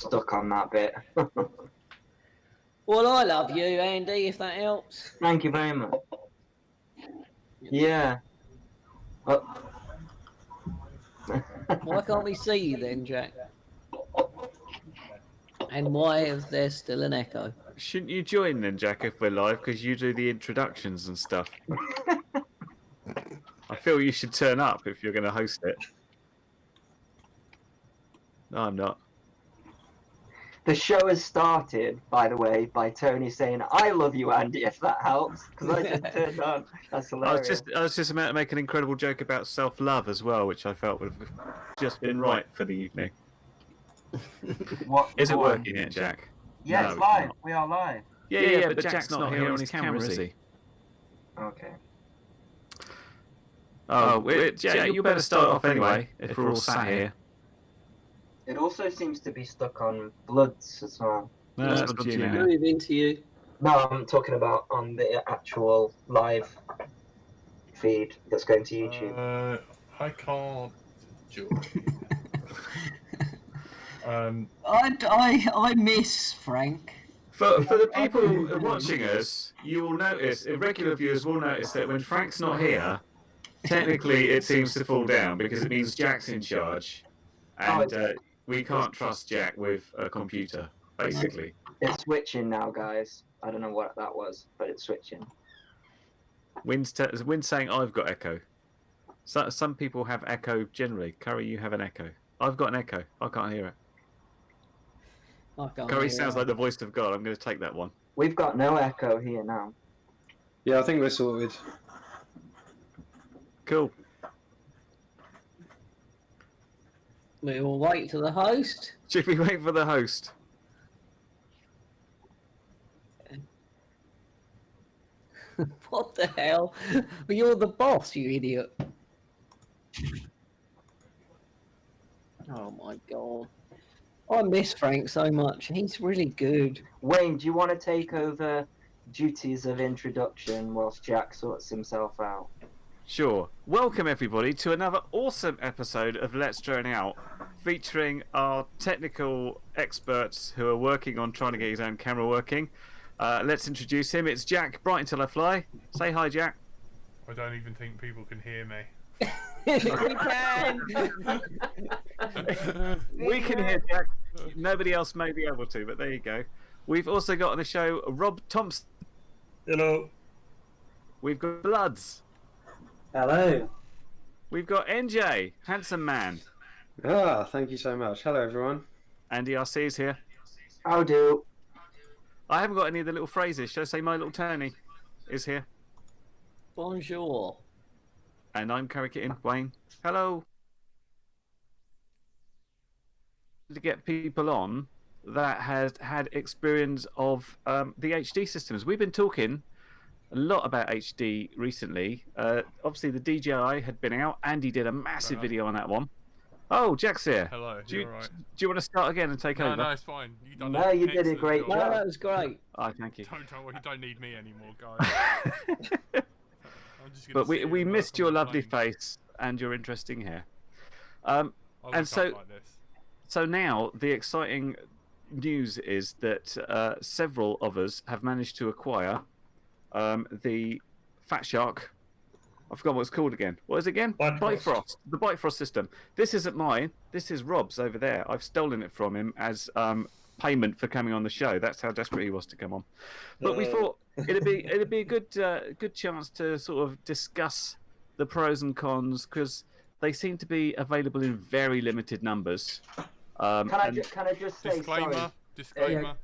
stuck on that bit. Well, I love you, Andy, if that helps. Thank you very much. Yeah. Why can't we see you then, Jack? And why is there still an echo? Shouldn't you join then, Jack, if we're live? Because you do the introductions and stuff. I feel you should turn up if you're going to host it. No, I'm not. The show has started, by the way, by Tony saying, "I love you, Andy," if that helps, because I just turned on. That's hilarious. I was just about to make an incredible joke about self-love as well, which I felt would have just been right for the evening. What? Is it working yet, Jack? Yeah, No, it's live. not. We are live. Yeah, but Jack's not here on his camera, is he? Okay. Jack, you better start off anyway, if we're all sat here. It also seems to be stuck on Bloods as well. No, that's not you now. Move into you. No, I'm talking about on the actual live feed that's going to YouTube. I can't join. I miss Frank. For the people watching us, you will notice, regular viewers will notice that when Frank's not here, technically it seems to fall down because it means Jack's in charge. And we can't trust Jack with a computer, basically. It's switching now, guys. I don't know what that was, but it's switching. Wynn's saying I've got echo. Some people have echo generally. Curry, you have an echo. I've got an echo. I can't hear it. Curry sounds like the voice of God. I'm going to take that one. We've got no echo here now. Yeah, I think we're sorted. Cool. We will wait for the host. Should we wait for the host? What the hell? You're the boss, you idiot. Oh my god. I miss Frank so much. He's really good. Wayne, do you want to take over duties of introduction whilst Jack sorts himself out? Sure. Welcome everybody to another awesome episode of Let's Drone Out, featuring our technical experts who are working on trying to get his own camera working. Let's introduce him. It's Jack, Bright Until I Fly. Say hi, Jack. I don't even think people can hear me. We can! We can hear Jack. Nobody else may be able to, but there you go. We've also got on the show Rob Thompson. Hello. We've got Bloods. Hello. We've got NJ, handsome man. Ah, thank you so much. Hello, everyone. Andy RC's here. How do? I haven't got any of the little phrases. Shall I say My Little Tony is here? Bonjour. And I'm Curry Kitten, Wayne. Hello. To get people on that has had experience of the HD systems. We've been talking a lot about HD recently. Obviously, the DJI had been out. Andy did a massive video on that one. Oh, Jack's here. Hello, Do you want to start again and take over? No, it's fine. You did a great No, job. that was great. Oh, thank you. You don't need me anymore, guys. But we missed your lovely face and your interesting hair. And so now the exciting news is that several of us have managed to acquire the Fat Shark. I forgot what it's called again. What is it again? Bytefrost. The Bytefrost system. This isn't mine. This is Rob's over there. I've stolen it from him as payment for coming on the show. That's how desperate he was to come on. But we thought it'd be a good chance to sort of discuss the pros and cons because they seem to be available in very limited numbers. Can I just say Disclaimer.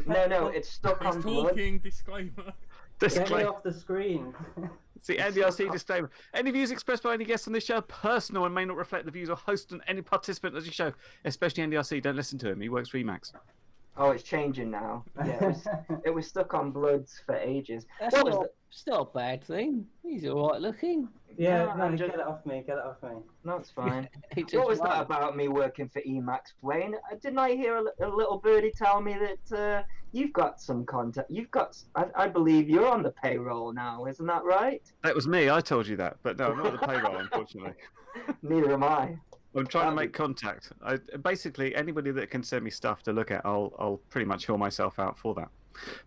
No, it's stuck on Blood. Disclaimer. Get me off the screen. See, NDRC disclaimer. Any views expressed by any guests on this show are personal and may not reflect the views of host and any participant of the show, especially NDRC. Don't listen to him. He works for Emacs. Oh, it's changing now. Yeah, it was stuck on Bloods for ages. That's it's not a bad thing. He's alright looking. Yeah, no, get it off me. Get it off me. No, it's fine. What was that about me working for Emacs, Wayne? Didn't I hear a little birdie tell me that you've got some contact? I believe you're on the payroll now, isn't that right? That was me. I told you that, but no, I'm not on the payroll, unfortunately. Neither am I. I'm trying to make contact. Basically, anybody that can send me stuff to look at, I'll pretty much haul myself out for that.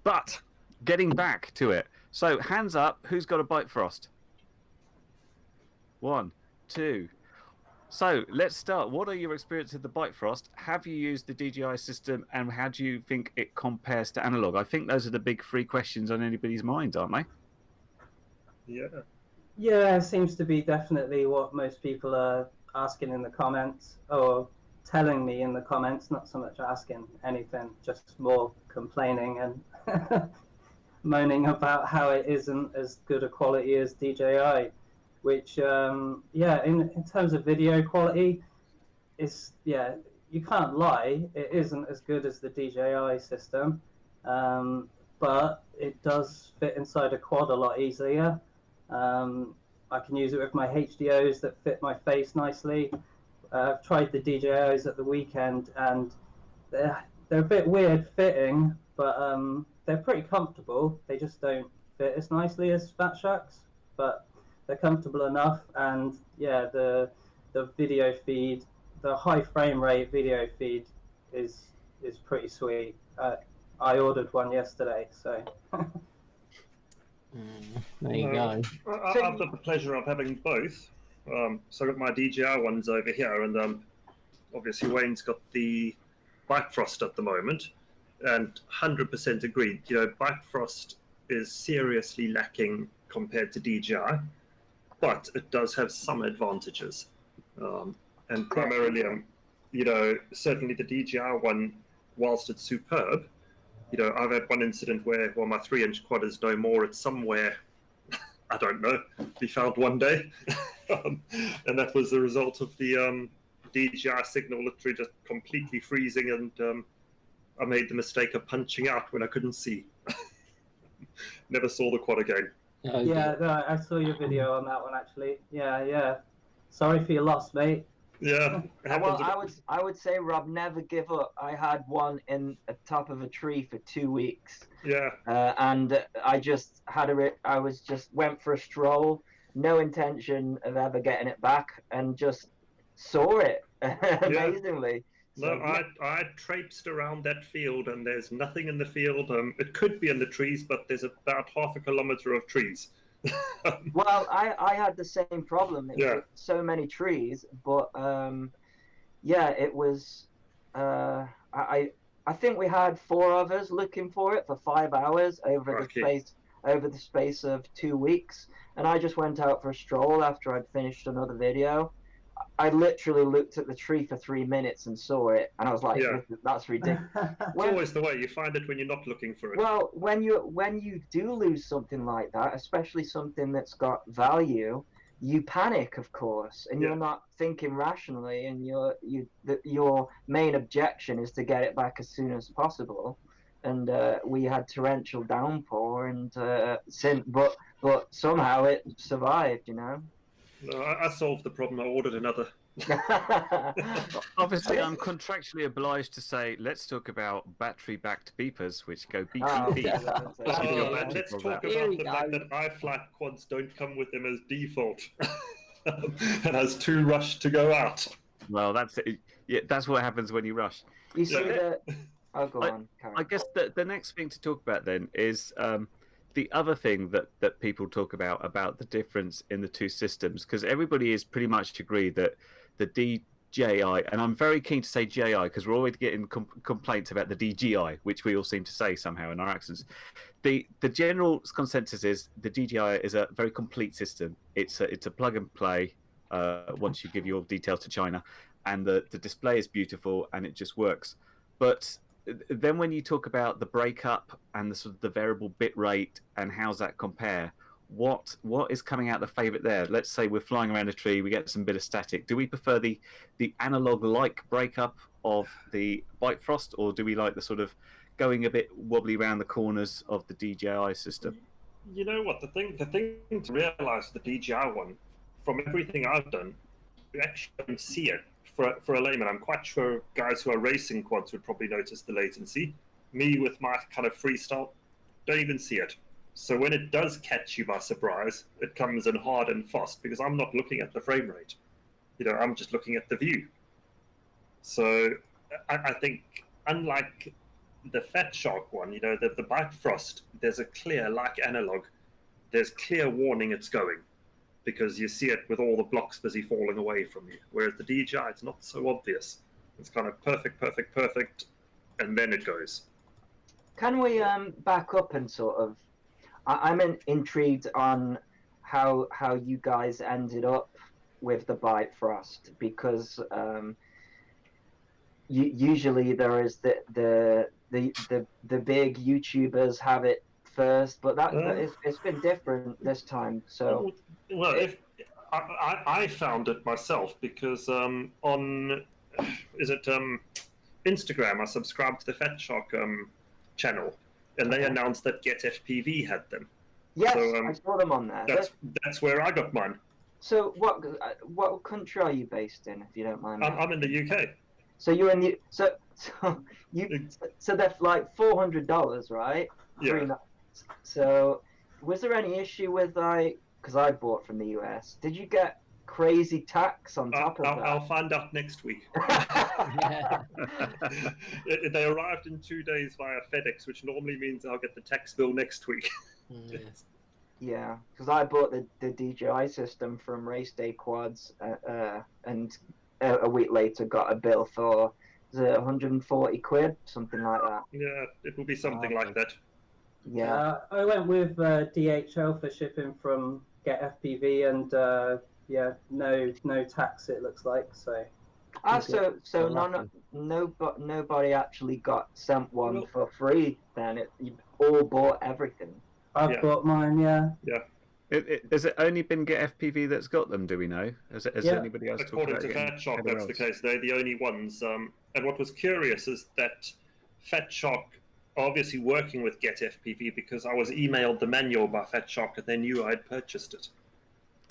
But getting back to it, so hands up, who's got a bytefrost? 1, 2. So let's start. What are your experiences with the bytefrost? Have you used the DJI system, and how do you think it compares to analog? I think those are the big 3 questions on anybody's mind, aren't they? Yeah. Yeah, it seems to be definitely what most people are asking in the comments, or telling me in the comments, not so much asking anything, just more complaining and moaning about how it isn't as good a quality as DJI, which, yeah, in terms of video quality, you can't lie, it isn't as good as the DJI system, but it does fit inside a quad a lot easier. I can use it with my HDOs that fit my face nicely. I've tried the DJIs at the weekend, and they're a bit weird fitting, but they're pretty comfortable. They just don't fit as nicely as Fat Sharks, but they're comfortable enough. And yeah, the video feed, the high frame rate video feed is pretty sweet. I ordered one yesterday, so. There you go. I've got the pleasure of having both. So I've got my DJI ones over here, and obviously Wayne's got the bytefrost at the moment, and 100% agreed. You know, bytefrost is seriously lacking compared to DJI, but it does have some advantages, and primarily, you know, certainly the DJI one, whilst it's superb. You know, I've had one incident where, well, my 3-inch quad is no more. It's somewhere, I don't know, be found one day. And that was the result of the DJI signal literally just completely freezing, and I made the mistake of punching out when I couldn't see. Never saw the quad again. Yeah, no, I saw your video on that one, actually. Yeah. Sorry for your loss, mate. Yeah. Well, I would say, Rob, never give up. I had one in the top of a tree for 2 weeks. Yeah. And I just went for a stroll, no intention of ever getting it back, and just saw it amazingly. No, I traipsed around that field, and there's nothing in the field. It could be in the trees, but there's about half a kilometer of trees. Well, I had the same problem. It was so many trees, but it was. I think we had 4 of us looking for it for 5 hours over the space of 2 weeks, and I just went out for a stroll after I'd finished another video. I literally looked at the tree for 3 minutes and saw it, and I was like, "That's ridiculous." It's always the way. You find it when you're not looking for it. Well, when you do lose something like that, especially something that's got value, you panic, of course, and you're not thinking rationally, and your main objection is to get it back as soon as possible. And we had torrential downpour, and but somehow it survived, you know. No, I solved the problem. I ordered another. Obviously, I'm contractually obliged to say, let's talk about battery-backed beepers, which go beep, beep, beep. Let's talk about the fact that iFlight quads don't come with them as default, and has too rushed to go out. Well, that's it. Yeah, that's what happens when you rush. You see Oh, go on. I guess the next thing to talk about then is the other thing that people talk about the difference in the 2 systems, because everybody is pretty much agreed that the DJI, and I'm very keen to say JI because we're always getting complaints about the DJI, which we all seem to say somehow in our accents. The general consensus is the DJI is a very complete system. It's a plug and play once you give your details to China, and the display is beautiful and it just works. But then when you talk about the breakup and the sort of the variable bit rate and how's that compare, what is coming out the favourite there? Let's say we're flying around a tree, we get some bit of static. Do we prefer the analog-like breakup of the bytefrost, or do we like the sort of going a bit wobbly around the corners of the DJI system? You know what, the thing to realise the DJI one, from everything I've done, you actually don't see it. For a layman, I'm quite sure guys who are racing quads would probably notice the latency. Me, with my kind of freestyle, don't even see it. So when it does catch you by surprise, it comes in hard and fast because I'm not looking at the frame rate. I'm just looking at the view. So I think, unlike the Fat Shark one, the bytefrost, there's a clear, like analog, there's clear warning it's going, because you see it with all the blocks busy falling away from you. Whereas the DJI, it's not so obvious. It's kind of perfect, perfect, perfect, and then it goes. Can we back up and sort of? I'm intrigued on how you guys ended up with the bytefrost, because usually there is the big YouTubers have it first, but it's been different this time. So well, I found it myself because on Instagram, I subscribed to the Fat Shark channel, and they announced that Get FPV had them. Yes, so, I saw them on there. That's where I got mine. So what country are you based in, if you don't mind? I'm in the UK. So you're in the so they're like $400, right? Yeah. So was there any issue with because I bought from the US? Did you get crazy tax on top of that? I'll find out next week. They arrived in 2 days via FedEx, which normally means I'll get the tax bill next week. Yeah, because I bought the DJI system from Race Day Quads, and a week later got a bill for 140 quid, something like that. Yeah, it will be something like that. Yeah. I went with DHL for shipping from Get FPV, and no tax, it looks like. So. Nobody actually got sent one for free. Then you all bought everything. I've got mine, yeah. Has it only been Get FPV that's got them, do we know? Has anybody else talked about According to Fat Shark, that's the case. They're the only ones. And what was curious is that Fat Shark are obviously working with Get FPV, because I was emailed the manual by Fat Shark and they knew I'd purchased it.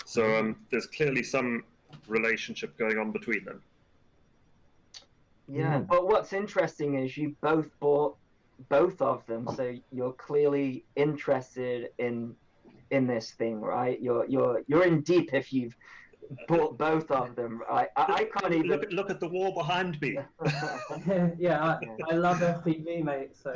So there's clearly some relationship going on between them. Yeah, but what's interesting is you both bought both of them, so you're clearly interested in this thing, right? You're in deep if you've bought both of them. I can't even look at the wall behind me. Yeah, I love FPV, mate. So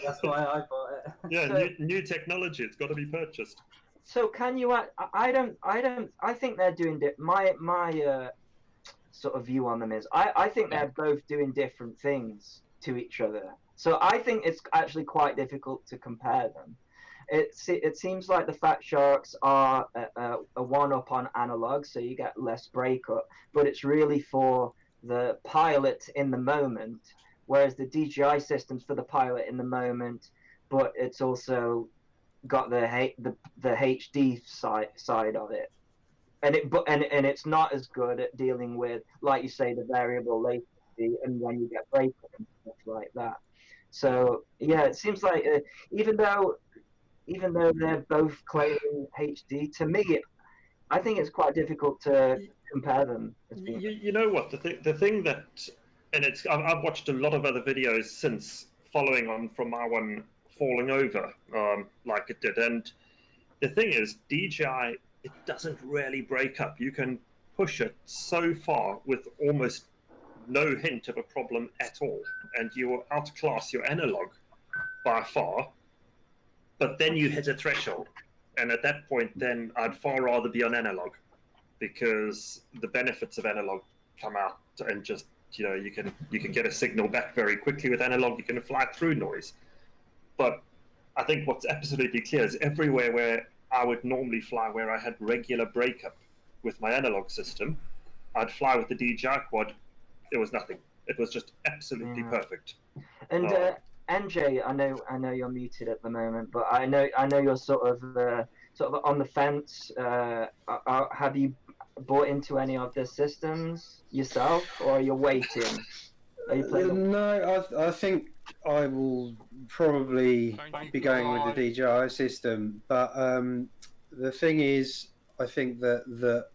that's why I bought it. Yeah, so, new technology. It's got to be purchased. So can you? I think they're doing my sort of view on them is I think they're both doing different things to each other. So I think it's actually quite difficult to compare them. It seems like the Fat Sharks are a one-up on analog, so you get less breakup, but it's really for the pilot in the moment, whereas the DJI system's for the pilot in the moment, but it's also got the HD side of it, and it's not as good at dealing with, like you say, the variable latency and when you get breakup and stuff like that. So yeah, it seems like even though they're both claiming HD, to me, I think it's quite difficult to compare them. You know what, the thing that, and I've watched a lot of other videos since, following on from my one falling over like it did, and the thing is, DJI, it doesn't really break up. You can push it so far with almost no hint of a problem at all, and you will outclass your analog by far. But then you hit a threshold, and at that point, then I'd far rather be on analog, because the benefits of analog come out, and just you can get a signal back very quickly with analog. You can fly through noise. But I think what's absolutely clear is everywhere where I would normally fly, where I had regular breakup with my analog system, I'd fly with the DJI quad. There was nothing. It was just absolutely perfect. And NJ, I know you're muted at the moment, but I know you're sort of on the fence. Have you bought into any of the systems yourself, or are you waiting? No, I think I will probably be going with the DJI system, but the thing is, I think that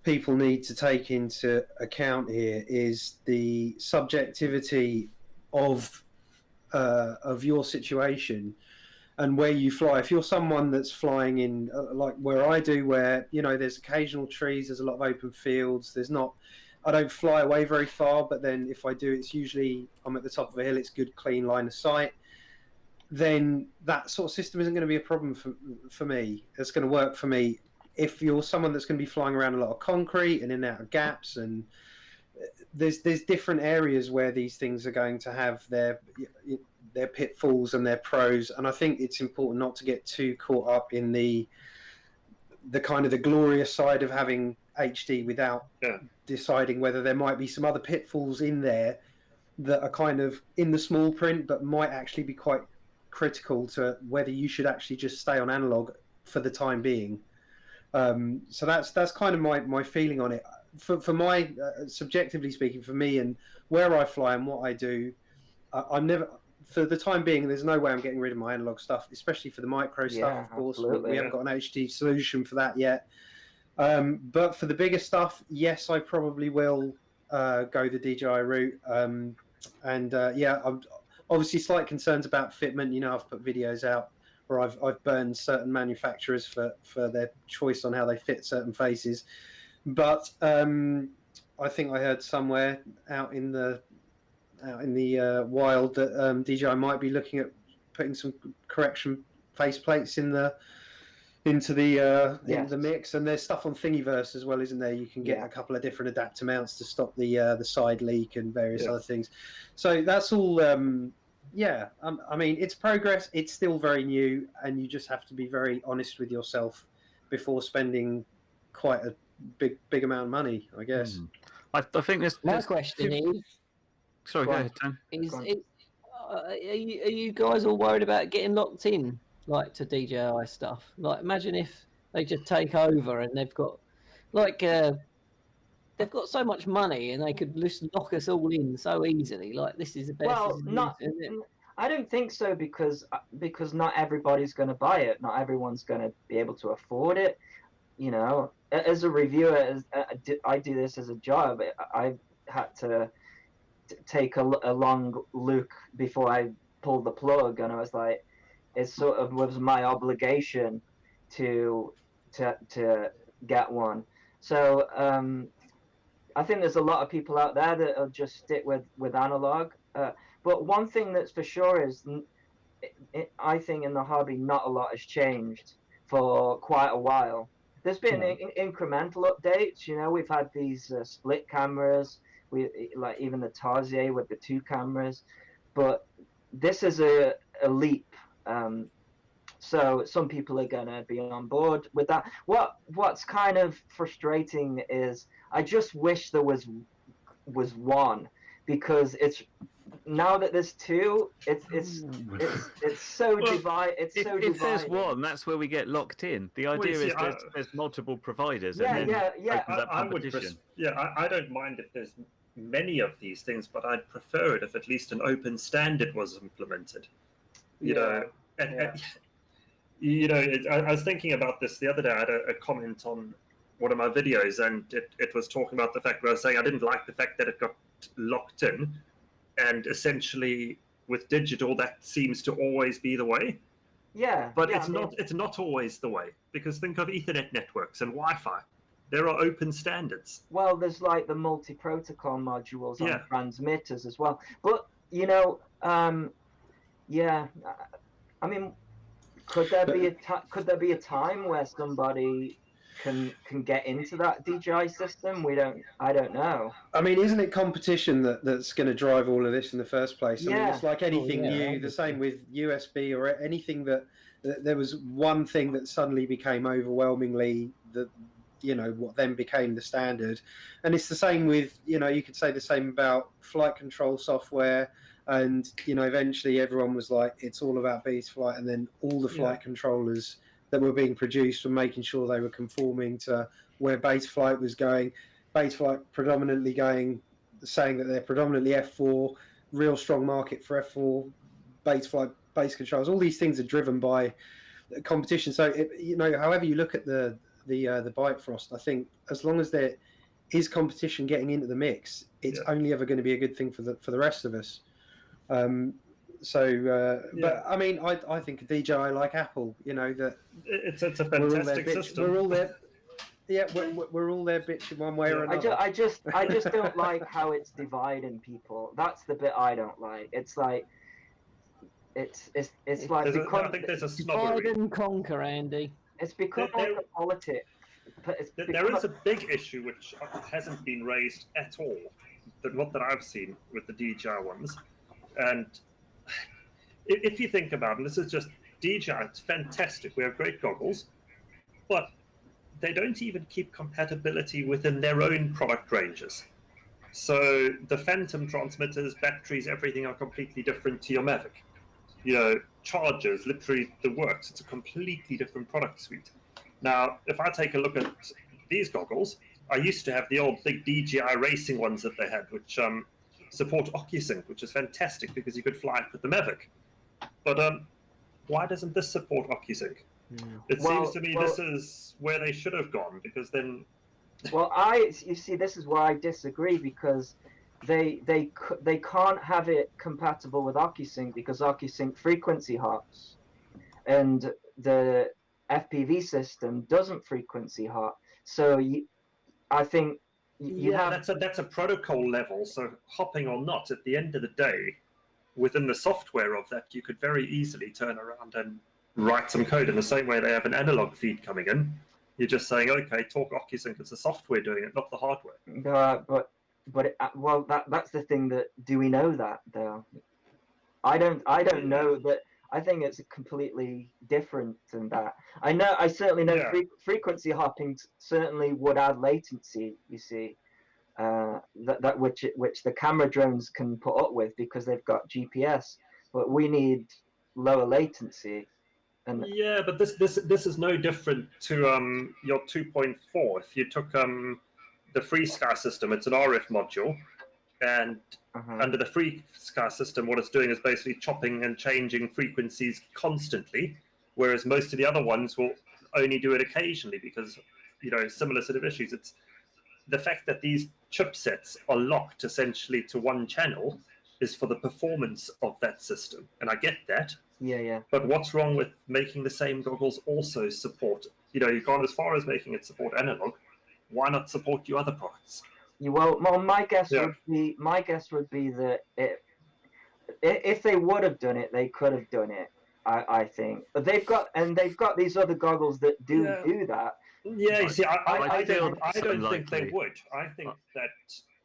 people need to take into account here is the subjectivity of your situation, and where you fly. If you're someone that's flying in like where I do, where there's occasional trees, there's a lot of open fields. I don't fly away very far, but then if I do, it's usually I'm at the top of a hill. It's good, clean line of sight. Then that sort of system isn't going to be a problem for me. It's going to work for me. If you're someone that's going to be flying around a lot of concrete and in and out of gaps, and there's different areas where these things are going to have their pitfalls and their pros, and I think it's important not to get too caught up in the kind of the glorious side of having HD without deciding whether there might be some other pitfalls in there that are kind of in the small print but might actually be quite critical to whether you should actually just stay on analog for the time being. So that's kind of my feeling on it. For my subjectively speaking, for me and where I fly and what I do, I'm never, for the time being, there's no way I'm getting rid of my analog stuff, especially for the micro stuff. Of course, we haven't got an HD solution for that yet. But for the bigger stuff, yes, I probably will go the DJI route. I'm obviously slight concerns about fitment. I've put videos out where I've burned certain manufacturers for their choice on how they fit certain faces. But I think I heard somewhere out in the wild that DJI might be looking at putting some correction faceplates into the mix, and there's stuff on Thingiverse as well, isn't there? You can get a couple of different adapter mounts to stop the side leak and various other things. So that's all. I mean, it's progress. It's still very new, and you just have to be very honest with yourself before spending quite a big amount of money, I guess. I think this. My question is. Sorry, go ahead, Tom. Are you guys all worried about getting locked in, like to DJI stuff? Like, imagine if they just take over and they've got, they've got so much money and they could just lock us all in so easily. Like, this is the best. Well, I don't think so because not everybody's going to buy it. Not everyone's going to be able to afford it. As a reviewer, I do this as a job. I've had to take a long look before I pulled the plug, and I was like, it sort of was my obligation to get one. So I think there's a lot of people out there that'll just stick with analog. But one thing that's for sure is, I think in the hobby, not a lot has changed for quite a while. There's been incremental updates. We've had these split cameras. Like even the Tarsier with the 2 cameras, but this is a leap. So some people are gonna be on board with that. What's kind of frustrating is I just wish there was one, because it's now that there's 2, it's so divided. If there's one, that's where we get locked in. The idea is there's multiple providers. I don't mind if there's many of these things, but I'd prefer it if at least an open standard was implemented. I was thinking about this the other day. I had a comment on one of my videos, and it was talking about the fact where I was saying I didn't like the fact that it got locked in, and essentially with digital that seems to always be the way. But it's not always the way, because think of Ethernet networks and Wi-Fi. There are open standards. Well, there's like the multi-protocol modules on transmitters as well. But I mean, could there be a time where somebody can get into that DJI system? I don't know. I mean, isn't it competition that's going to drive all of this in the first place? I mean, it's like anything new. The same with USB or anything that there was one thing that suddenly became overwhelmingly what then became the standard. And it's the same with, you could say the same about flight control software, and eventually everyone was like, it's all about Betaflight, and then all the flight controllers that were being produced were making sure they were conforming to where Betaflight was going. Betaflight predominantly saying that they're predominantly F4, real strong market for F4, Betaflight base controls. All these things are driven by competition. So however you look at the bytefrost, I think as long as there is competition getting into the mix, it's only ever going to be a good thing for the rest of us. But I mean, I think a DJI like Apple, you know, that it's a fantastic system. We're all there. Yeah, we're all there bitching one way or another. I just don't like how it's dividing people. That's the bit I don't like. It's like it's like I think there's a snobbery. Divide and conquer, Andy. It's become like a politic. There is a big issue which hasn't been raised at all, not that I've seen with the DJI ones. And if you think about it, this is just DJI, it's fantastic. We have great goggles, but they don't even keep compatibility within their own product ranges. So the Phantom transmitters, batteries, everything are completely different to your Mavic. You know, chargers, literally the works. It's a completely different product suite. Now, if I take a look at these goggles, I used to have the old big DJI racing ones that they had, which support OcuSync, which is fantastic because you could fly it with the Mavic. But why doesn't this support OcuSync? It seems to me this is where they should have gone, because then... Well, you see, this is where I disagree, because they can't have it compatible with OcuSync because OcuSync frequency hops, and the FPV system doesn't frequency hop. So I think that's a protocol level. So hopping or not, at the end of the day, within the software of that, you could very easily turn around and write some code in the same way they have an analog feed coming in. You're just saying, okay, talk OcuSync, it's the software doing it, not the hardware. That's the thing. That do we know that though? I don't know that. I think it's completely different than that. I certainly know frequency hopping certainly would add latency. You see, which the camera drones can put up with because they've got GPS, but we need lower latency. And yeah, but this is no different to your 2.4. If you took the FreeSky system, it's an RF module, and under the FreeSky system, what it's doing is basically chopping and changing frequencies constantly, whereas most of the other ones will only do it occasionally because, you know, similar sort of issues. It's the fact that these chipsets are locked essentially to one channel is for the performance of that system, and I get that. Yeah. But what's wrong with making the same goggles also support? You know, you've gone as far as making it support analog. Why not support your other products? Well, my guess would be that if they would have done it, they could have done it. I think, but they've got these other goggles that do that. Yeah, you see, I don't think they would. I think that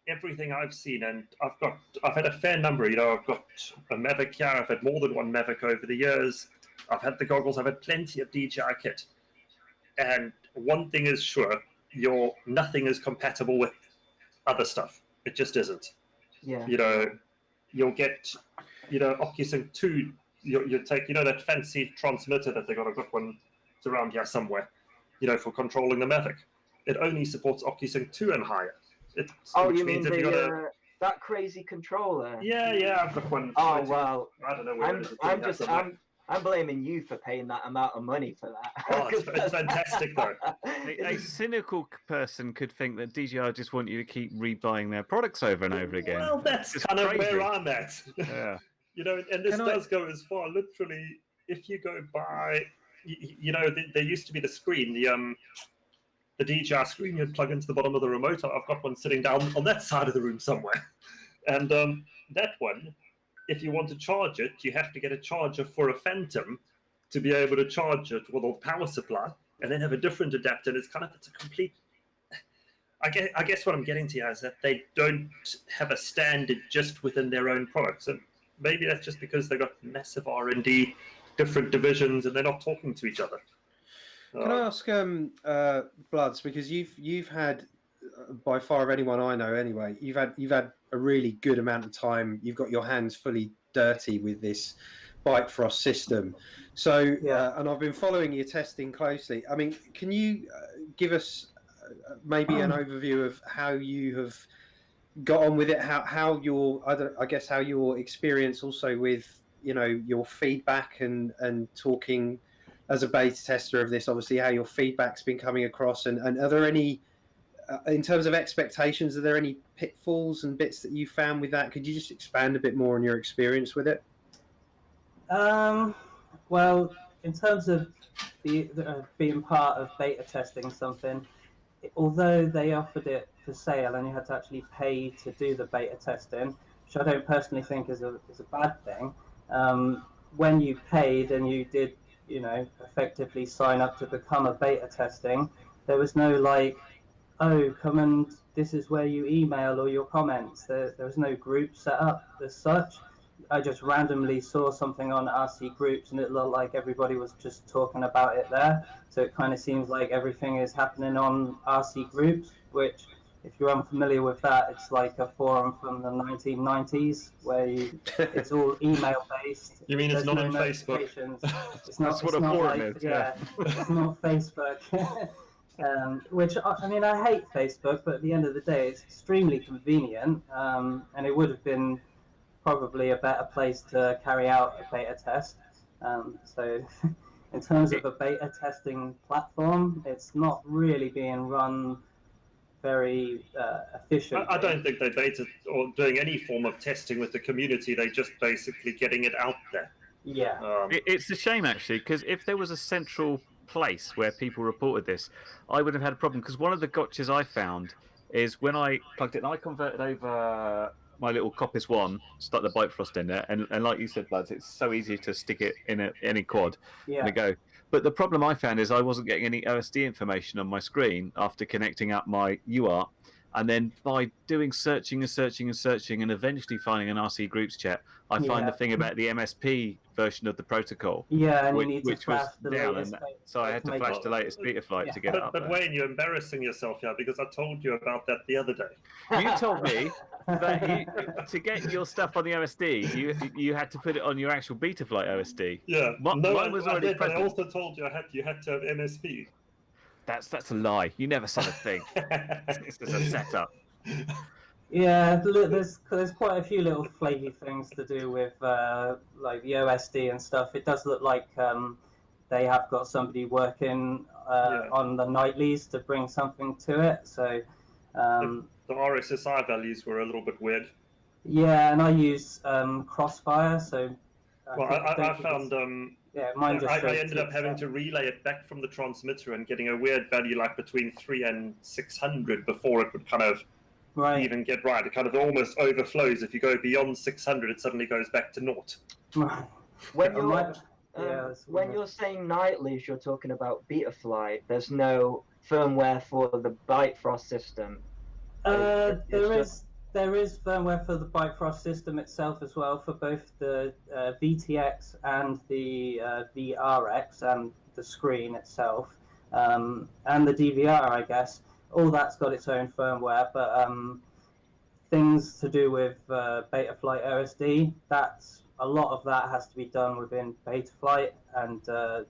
everything I've seen, and I've had a fair number. You know, I've got a Mavic here. I've had more than one Mavic over the years. I've had the goggles. I've had plenty of DJI kit, and one thing is sure. Nothing is compatible with other stuff. It just isn't. Yeah. You know, you'll get, you know, OcuSync 2, you take, you know, that fancy transmitter that they got. I've got one, it's around here somewhere, you know, for controlling the Mavic. It only supports OcuSync 2 and higher. You mean that crazy controller? Yeah, I've got one. Oh, well. I don't know where it is. I'm blaming you for paying that amount of money for that. Oh, it's fantastic, though. A cynical person could think that DJI just want you to keep rebuying their products over and over again. Well, that's kind of where I'm at. Yeah. You know, and this does go as far. Literally, if you go by, you know, there used to be the screen, the DJI screen you'd plug into the bottom of the remote. I've got one sitting down on that side of the room somewhere. And that one, if you want to charge it, you have to get a charger for a Phantom to be able to charge it with a power supply, and then have a different adapter. And it's a complete. I guess what I'm getting to here is that they don't have a standard just within their own products, and maybe that's just because they've got massive R&D, different divisions, and they're not talking to each other. Can I ask, Bloods, because you've had, by far of anyone I know anyway, you've had a really good amount of time. You've got your hands fully dirty with this bytefrost system. So, and I've been following your testing closely. I mean, can you give us maybe an overview of how you have got on with it? How your experience also with, you know, your feedback and talking as a beta tester of this, obviously how your feedback's been coming across, and are there any in terms of expectations, are there any pitfalls and bits that you found with that? Could you just expand a bit more on your experience with it? Well, in terms of being part of beta testing something, although they offered it for sale and you had to actually pay to do the beta testing, which I don't personally think is a bad thing. When you paid and you did, effectively sign up to become a beta testing, there was no like, oh, come and this is where you email all your comments. There was no group set up as such. I just randomly saw something on RC groups and it looked like everybody was just talking about it there. So it kind of seems like everything is happening on RC groups, which, if you're unfamiliar with that, it's like a forum from the 1990s where it's all email based. You mean it's not on Facebook? It's not. That's what a forum is. Yeah, it's not Facebook. Which, I mean, I hate Facebook, but at the end of the day, it's extremely convenient, and it would have been probably a better place to carry out a beta test. So in terms of a beta testing platform, it's not really being run very efficiently. I don't think they're beta or doing any form of testing with the community. They're just basically getting it out there. Yeah. It's a shame, actually, because if there was a central place where people reported this, I would have had a problem, because one of the gotchas I found is when I plugged it and I converted over my little Coppice One, stuck the bytefrost in there, and like you said, Bloods, it's so easy to stick it in any quad and it go. But the problem I found is I wasn't getting any OSD information on my screen after connecting up my UART, and then by doing searching and eventually finding an RC groups chat, I find the thing about the MSP version of the protocol. Yeah, and which, you need to which flash was the down, latest. so I had to flash the latest beta flight to get it up. But Wayne, you're embarrassing yourself here because I told you about that the other day. You told me that to get your stuff on the OSD, you had to put it on your actual beta flight OSD. Yeah, mine was already did, but I present. also told you you had to have MSP. That's a lie. You never said a thing. It's just a setup. Yeah, there's quite a few little flaky things to do with like the OSD and stuff. It does look like they have got somebody working on the nightlies to bring something to it. So the RSSI values were a little bit weird. Yeah, and I use Crossfire, so I found mine just I ended up having to relay it back from the transmitter and getting a weird value like between 300 and 600 before it would kind of even get right. It kind of almost overflows. If you go beyond 600, it suddenly goes back to naught. When you're saying nightlies, you're talking about Betaflight. There's no firmware for the bytefrost system. There is firmware for the bytefrost system itself as well, for both the VTX and the VRX and the screen itself, and the DVR, I guess. All that's got its own firmware, but things to do with Betaflight OSD, a lot of that has to be done within Betaflight and the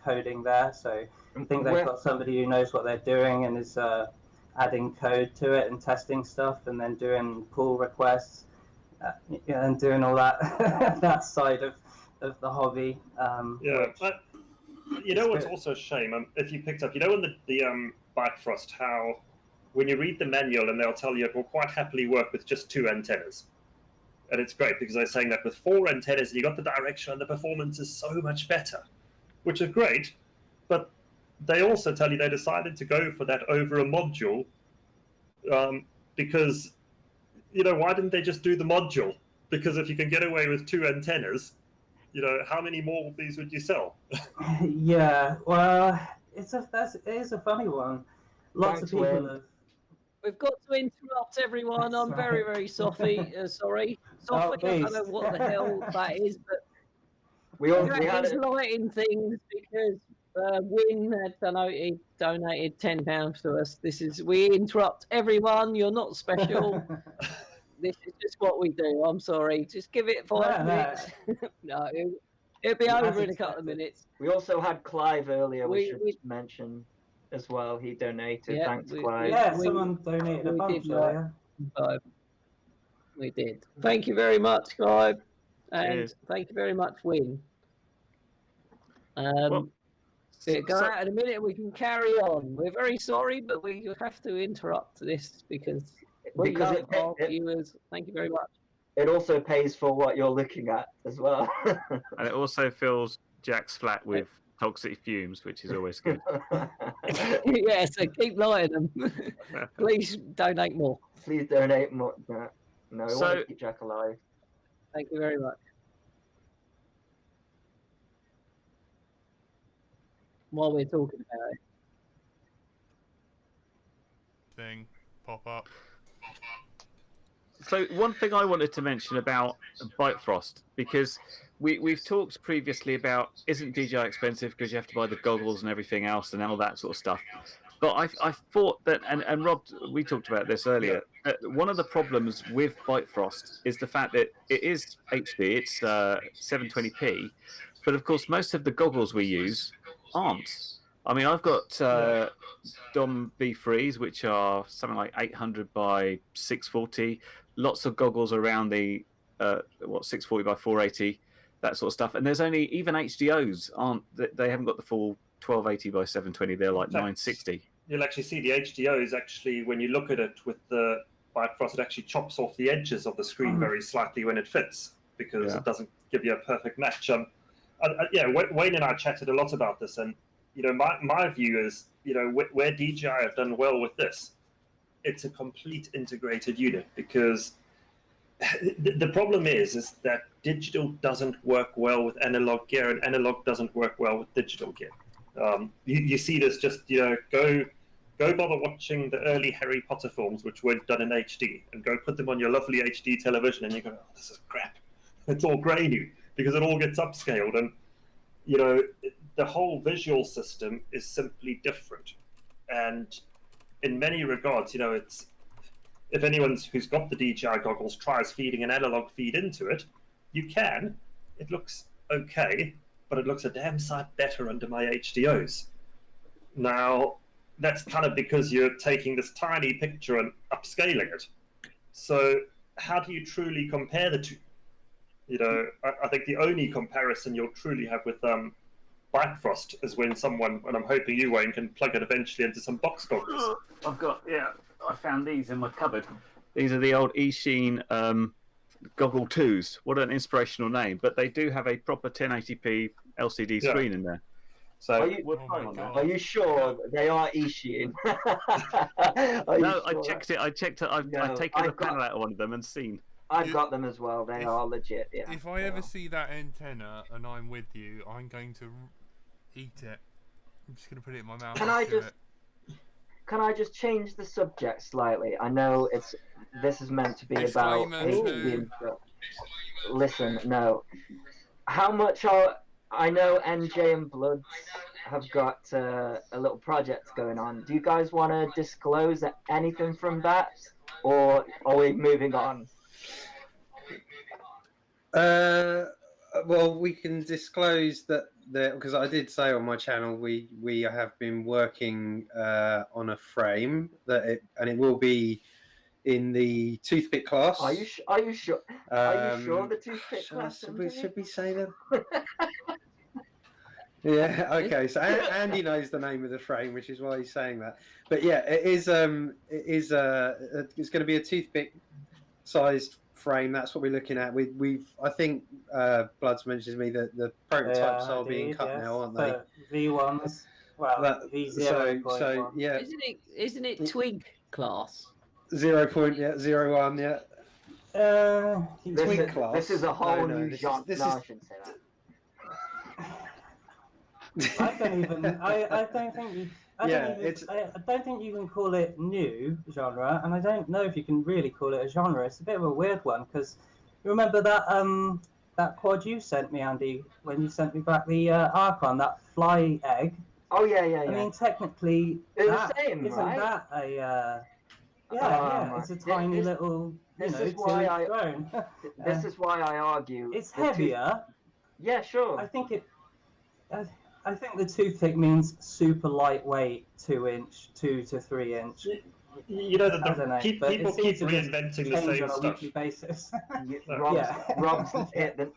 coding there. So I think they've got somebody who knows what they're doing and is adding code to it and testing stuff and then doing pull requests and doing all that that side of the hobby. You know what's also a shame? If you picked up, in the bytefrost, how when you read the manual and they'll tell you it will quite happily work with just 2 antennas. And it's great because they're saying that with 4 antennas, you got the direction and the performance is so much better, which is great. But they also tell you they decided to go for that over a module because, why didn't they just do the module? Because if you can get away with 2 antennas, how many more of these would you sell? Yeah, well, it is a funny one. Lots of people have... We've got to interrupt everyone. I'm very, very sorry. Sophie, I don't know what the hell that is, but we had these lighting things because Win had donated £10 to us. We interrupt everyone. You're not special. This is just what we do. I'm sorry. Just give it 5 minutes. No, it'll be over in a couple of minutes. We also had Clive earlier. We should mention as well. He donated. Yeah, Thanks, Clive. Yeah, someone donated a bunch earlier. We did. Thank you very much, Clive, and thank you very much, Win. Go out in a minute. We can carry on. We're very sorry, but we have to interrupt this because we love our viewers. Thank you very much. it also pays for what you're looking at as well. And it also fills Jack's flat with toxic fumes, which is always good. Yeah, so keep lighting them. Please donate more. Please donate more. No, we So- want to keep Jack alive. Thank you very much. While we're talking about it. Thing pop up. So one thing I wanted to mention about bytefrost, because we've talked previously about, isn't DJI expensive because you have to buy the goggles and everything else and all that sort of stuff. But I thought that, and Rob, we talked about this earlier, that one of the problems with bytefrost is the fact that it is HD, it's 720p, but of course most of the goggles we use aren't. I mean, I've got Dom V3s, which are something like 800 by 640. Lots of goggles around the 640 by 480, that sort of stuff. And there's only, even HDOs aren't, they haven't got the full 1280 by 720. They're like 960. You'll actually see the HDOs actually, when you look at it with the bytefrost, it actually chops off the edges of the screen very slightly when it fits, because it doesn't give you a perfect match. Wayne and I chatted a lot about this, and my view is, where DJI have done well with this, it's a complete integrated unit, because the problem is that digital doesn't work well with analog gear, and analog doesn't work well with digital gear. You see this just, go bother watching the early Harry Potter films, which weren't done in HD, and go put them on your lovely HD television, and you go, oh, this is crap. It's all grainy, because it all gets upscaled, and the whole visual system is simply different. And in many regards, it's, if anyone who's got the DJI goggles tries feeding an analog feed into it, you can. It looks okay, but it looks a damn sight better under my HDOs. Now, that's kind of because you're taking this tiny picture and upscaling it. So how do you truly compare the two? I think the only comparison you'll truly have with bytefrost is when someone, and I'm hoping you, Wayne, can plug it eventually into some box goggles. I found these in my cupboard. These are the old Eachine Goggle 2s. What an inspirational name. But they do have a proper 1080p LCD screen in there. So are you sure they are Eachine? No, I checked it. I've taken the panel out of one of them and seen. I've got them as well. They are legit. Yeah. If I ever see that antenna and I'm with you, I'm going to eat it. I'm just going to put it in my mouth. Can I just change the subject slightly? I know this is meant to be about HD. Listen, no. How much I know NJ and Bloods have got a little project going on. Do you guys want to disclose anything from that, or are we moving on? Well, we can disclose that because I did say on my channel we have been working on a frame and it will be in the toothpick class. Are you sure? Are you sure the toothpick class? Should we say that? Yeah. Okay. So Andy knows the name of the frame, which is why he's saying that. But yeah, it is. It's going to be a toothpick sized frame. That's what we're looking at. I think Bloods mentioned to me that the prototypes are being cut now, aren't they? V1s. Well, V0. So yeah. Isn't it twig class? 0.01. Yeah. Twig class. This is a whole new genre. This no, is... I shouldn't say that. I don't even. I don't think you. I don't think you can call it new genre, and I don't know if you can really call it a genre. It's a bit of a weird one, because you remember that quad you sent me, Andy, when you sent me back the Archon, that fly egg. Oh yeah. I mean, technically, it's the same, isn't right? that a? It's a tiny little. This is why I argue. It's heavier. Yeah, sure. I think the toothpick means super lightweight, 2-inch, 2 to 3 inch. People keep reinventing the same on a stuff. weekly basis.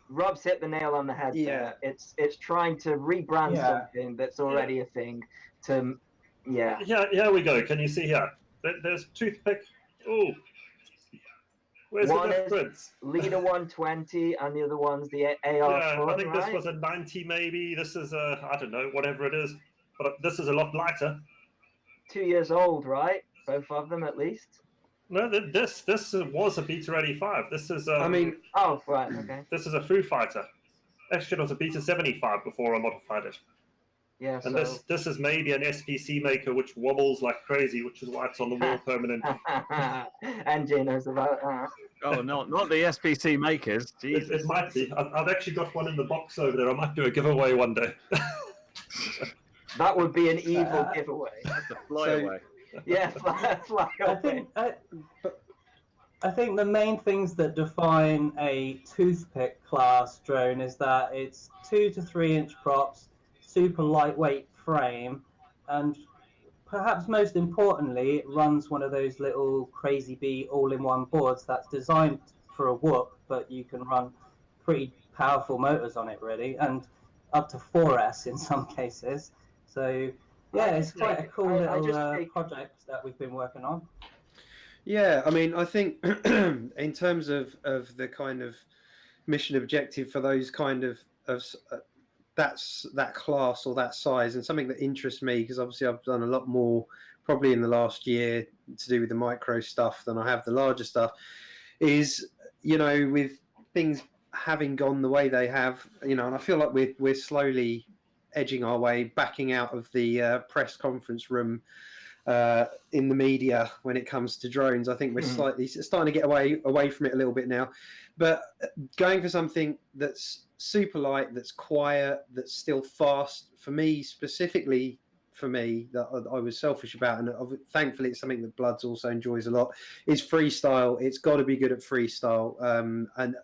Rob's hit the nail on the head. Yeah, there. It's trying to rebrand something that's already a thing. Here we go. Can you see here? There's toothpick. Oh, Where's One the is difference? Leader 120, and the other one's the AR Yeah, Club, I think right? this was a 90 maybe. This is a, I don't know, whatever it is. But this is a lot lighter. 2 years old, right? Both of them, at least. No, this was a Beta 85. This is I mean, Oh, right, okay. this is a Foo Fighter. Actually, it was a Beta 75 before I modified it. Yeah, And so... this is maybe an SPC maker which wobbles like crazy, which is why it's on the wall permanently. NJ knows about that. Oh, not the SPC makers. Jesus. It might be. I've actually got one in the box over there. I might do a giveaway one day. That would be an evil giveaway. That's a flyaway. Yeah, fly away. I think the main things that define a toothpick class drone is that it's 2 to 3 inch props, super lightweight frame, and perhaps most importantly, it runs one of those little Crazy Bee all-in-one boards that's designed for a whoop, but you can run pretty powerful motors on it, really, and up to 4S in some cases. So, yeah, it's quite a cool little project that we've been working on. Yeah, I mean, I think in terms of the kind of mission objective for those kind of that class or that size, and something that interests me, because obviously I've done a lot more probably in the last year to do with the micro stuff than I have the larger stuff, is, you know, with things having gone the way they have, you know, and I feel like we're slowly edging our way, backing out of the press conference room in the media when it comes to drones. I think we're slightly starting to get away from it a little bit now, but going for something that's super light, that's quiet, that's still fast, for me specifically, that I was selfish about, and thankfully it's something that Bloods also enjoys a lot, is freestyle. It's got to be good at freestyle. And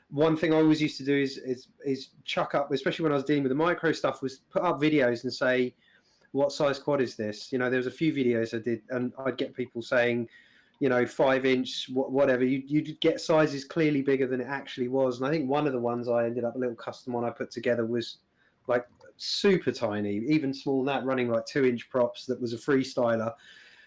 one thing I always used to do is chuck up, especially when I was dealing with the micro stuff, was put up videos and say, what size quad is this? You know, there was a few videos I did, and I'd get people saying, you know, 5 inch, whatever. You'd get sizes clearly bigger than it actually was. And I think one of the ones I ended up, a little custom one I put together, was like super tiny, even smaller than that, running like 2 inch props. That was a freestyler.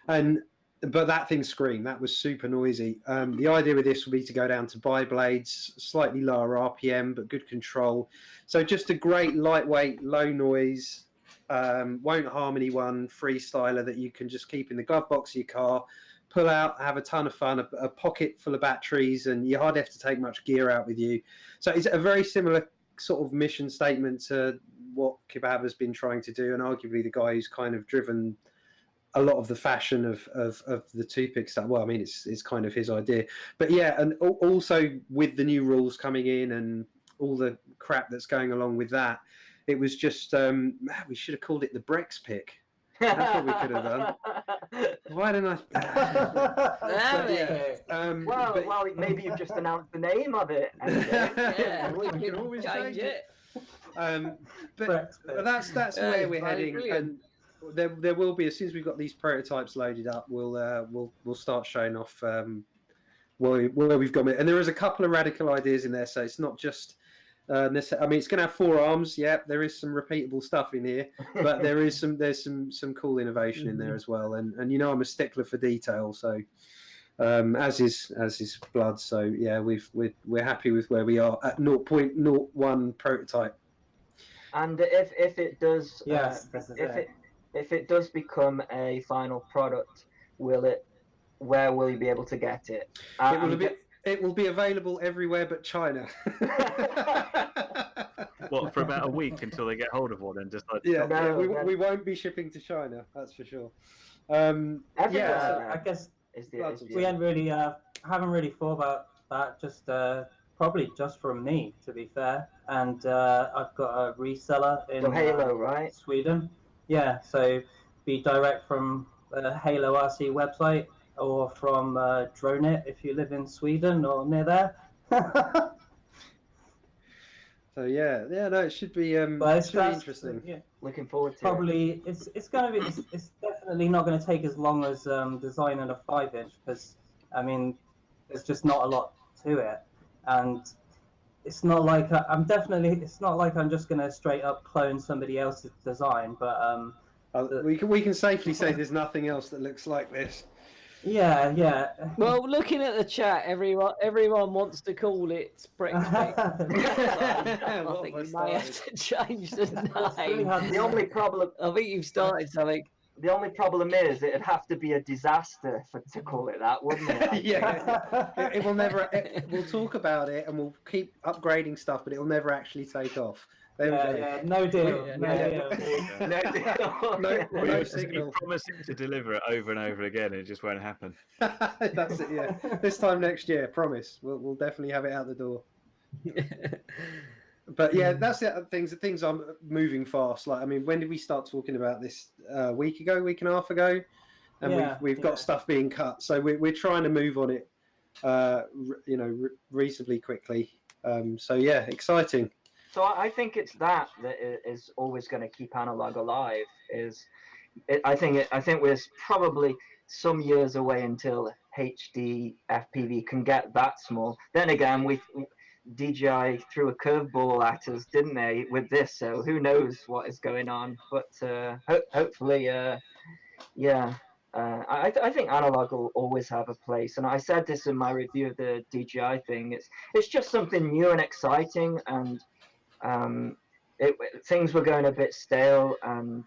But that thing screamed. That was super noisy. The idea with this would be to go down to bi-blades, slightly lower RPM, but good control. So just a great lightweight, low noise, won't harm anyone freestyler that you can just keep in the glove box of your car, pull out, have a ton of fun, a pocket full of batteries, and you hardly have to take much gear out with you. So it's a very similar sort of mission statement to what Kebab has been trying to do, and arguably the guy who's kind of driven a lot of the fashion of the toothpick stuff. Well, I mean, it's kind of his idea. But yeah, and also with the new rules coming in and all the crap that's going along with that, it was just, we should have called it the Brex pick. That's what we could have done. Why didn't I? Well, maybe you've just announced the name of it. Yeah, we can always change it. But that's where we're heading. Brilliant. And there will be, as soon as we've got these prototypes loaded up, we'll start showing off where we've gone. And there is a couple of radical ideas in there, so it's not just. I mean, it's going to have 4 arms. Yeah, there is some repeatable stuff in here, but there's some cool innovation in there as well. And you know, I'm a stickler for detail, so as is Blood. So yeah, we're happy with where we are at 0.01 prototype. And if it does, Yes, if it does become a final product, where will you be able to get it? It will be available everywhere but China. What, for about a week until they get hold of one and decide? We won't be shipping to China. That's for sure. I guess we haven't really thought about that. Just probably just from me, to be fair. And I've got a reseller in Halo, right? Sweden. Yeah, so be direct from the Halo RC website, or from DroneIt if you live in Sweden or near there. So no, it should be interesting. Yeah. Looking forward to probably it. It's definitely not going to take as long as designing a 5 inch, because I mean there's just not a lot to it, and it's not like I'm just going to straight up clone somebody else's design, but we can safely say there's nothing else that looks like this. Yeah. Well, looking at the chat, everyone wants to call it Brexit. I think you may have to change the name. The only problem. I think you've started something. The only problem is it'd have to be a disaster to call it that, wouldn't it? Yeah, it will never. We'll talk about it and we'll keep upgrading stuff, but it will never actually take off. There we go. Yeah, no deal. No signal. Keep promising to deliver it over and over again, it just won't happen. That's it. Yeah, this time next year, promise. We'll definitely have it out the door. But yeah, that's it. Things are moving fast. Like, I mean, when did we start talking about this? Week and a half ago, and we've got stuff being cut. So we're trying to move on it, reasonably quickly. So yeah, exciting. So I think it's that is always going to keep analog alive. I think we're probably some years away until HD FPV can get that small. Then again, DJI threw a curveball at us, didn't they, with this? So who knows what is going on? But hopefully, I think analog will always have a place. And I said this in my review of the DJI thing. It's just something new and exciting, and things were going a bit stale, and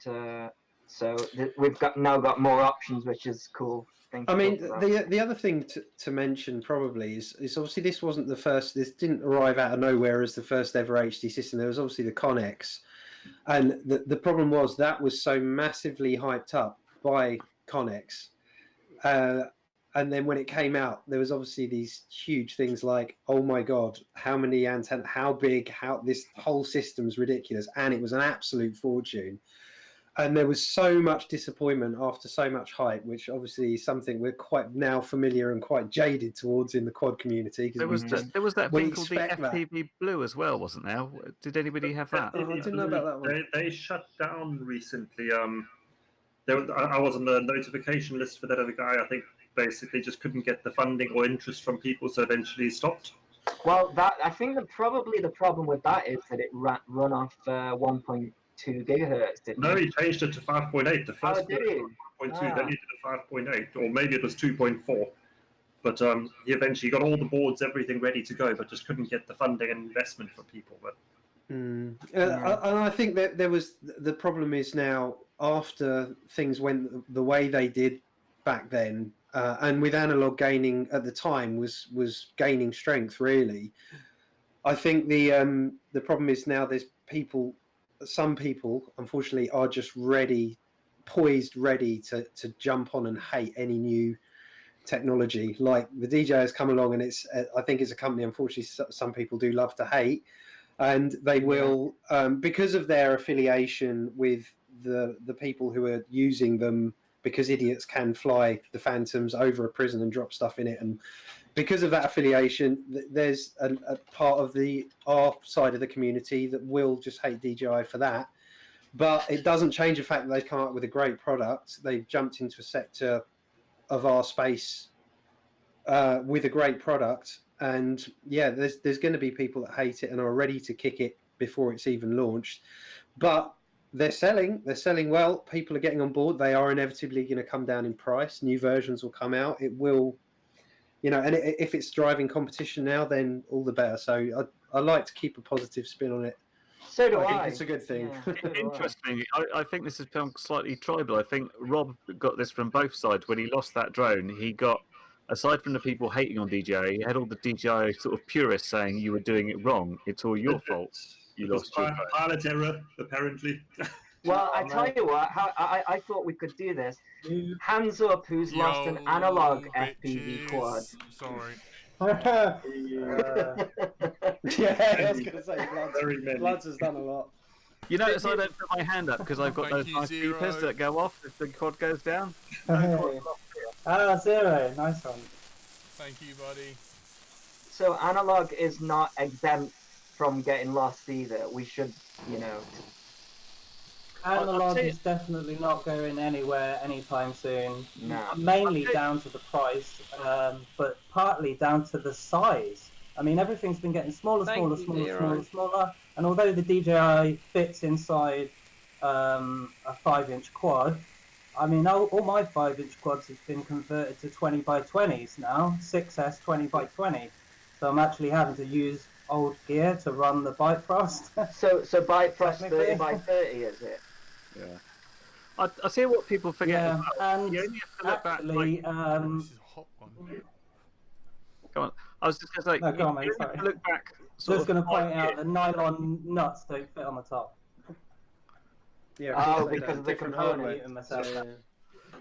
so we've now got more options, which is cool. I mean, the other thing to mention probably is obviously this wasn't the first. This didn't arrive out of nowhere as the first ever HD system. There was obviously the Connex, and the problem was that was so massively hyped up by Connex, and then when it came out, there was obviously these huge things like, oh my god, how many antennas, how big, how this whole system's ridiculous, and it was an absolute fortune. And there was so much disappointment after so much hype, which obviously is something we're quite now familiar and quite jaded towards in the quad community. There was that thing called the FPV Blue as well, wasn't there? Did anybody have that? I didn't know about that one. They shut down recently. I was on the notification list for that other guy. I think basically just couldn't get the funding or interest from people, so eventually stopped. Well, I think probably the problem with that is that it run off 1.2 gigahertz. No, he changed it to 5.8. The first did he? 1.2, then he did a 5.8, or maybe it was 2.4. But he eventually got all the boards, everything ready to go, but just couldn't get the funding and investment for people. But and I think that there was the problem is now after things went the way they did back then, and with analog gaining at the time was gaining strength really. I think the problem is now there's some people unfortunately are just poised ready to jump on and hate any new technology. Like the DJI has come along, and I think it's a company unfortunately some people do love to hate, and they will because of their affiliation with the people who are using them, because idiots can fly the Phantoms over a prison and drop stuff in it, and because of that affiliation, there's a part of our side of the community that will just hate DJI for that. But it doesn't change the fact that they've come up with a great product. They've jumped into a sector of our space with a great product. And yeah, there's going to be people that hate it and are ready to kick it before it's even launched. But they're selling well. People are getting on board. They are inevitably going to come down in price. New versions will come out. It will... and if it's driving competition now, then all the better. So I like to keep a positive spin on it. So do I. Think it's a good thing. Yeah, Interesting. I think this has become slightly tribal. I think Rob got this from both sides. When he lost that drone, he got, aside from the people hating on DJI, he had all the DJI sort of purists saying you were doing it wrong. It's all your fault. You lost your drone. Pilot error, apparently. Well, I tell you what, I thought we could do this. Hands up, who's lost an analog FPV quad? Sorry. Yeah, I was going to say, Bloods has done a lot. You notice I don't put my hand up because I've got those nice beepers that go off if the quad goes down. Zero, nice one. Thank you, buddy. So analog is not exempt from getting lost either. We should, Analog is definitely not going anywhere anytime soon. No. Mainly down to the price, but partly down to the size. I mean, everything's been getting smaller, and although the DJI fits inside a 5-inch quad, I mean, all my 5-inch quads have been converted to 20x20s now, 6S 20x20. So I'm actually having to use old gear to run the bytefrost. So bytefrost Technically. 30x30, is it? Yeah. I see what people forget. Yeah, and you only have to look actually, back, This is a hot one. Go on. I was just going to say, No, go on, you mate, only have sorry. to look back. Just going to point out the nylon nuts don't fit on the top. Yeah, Oh, they because don't. of the Different component. hardware. Yeah.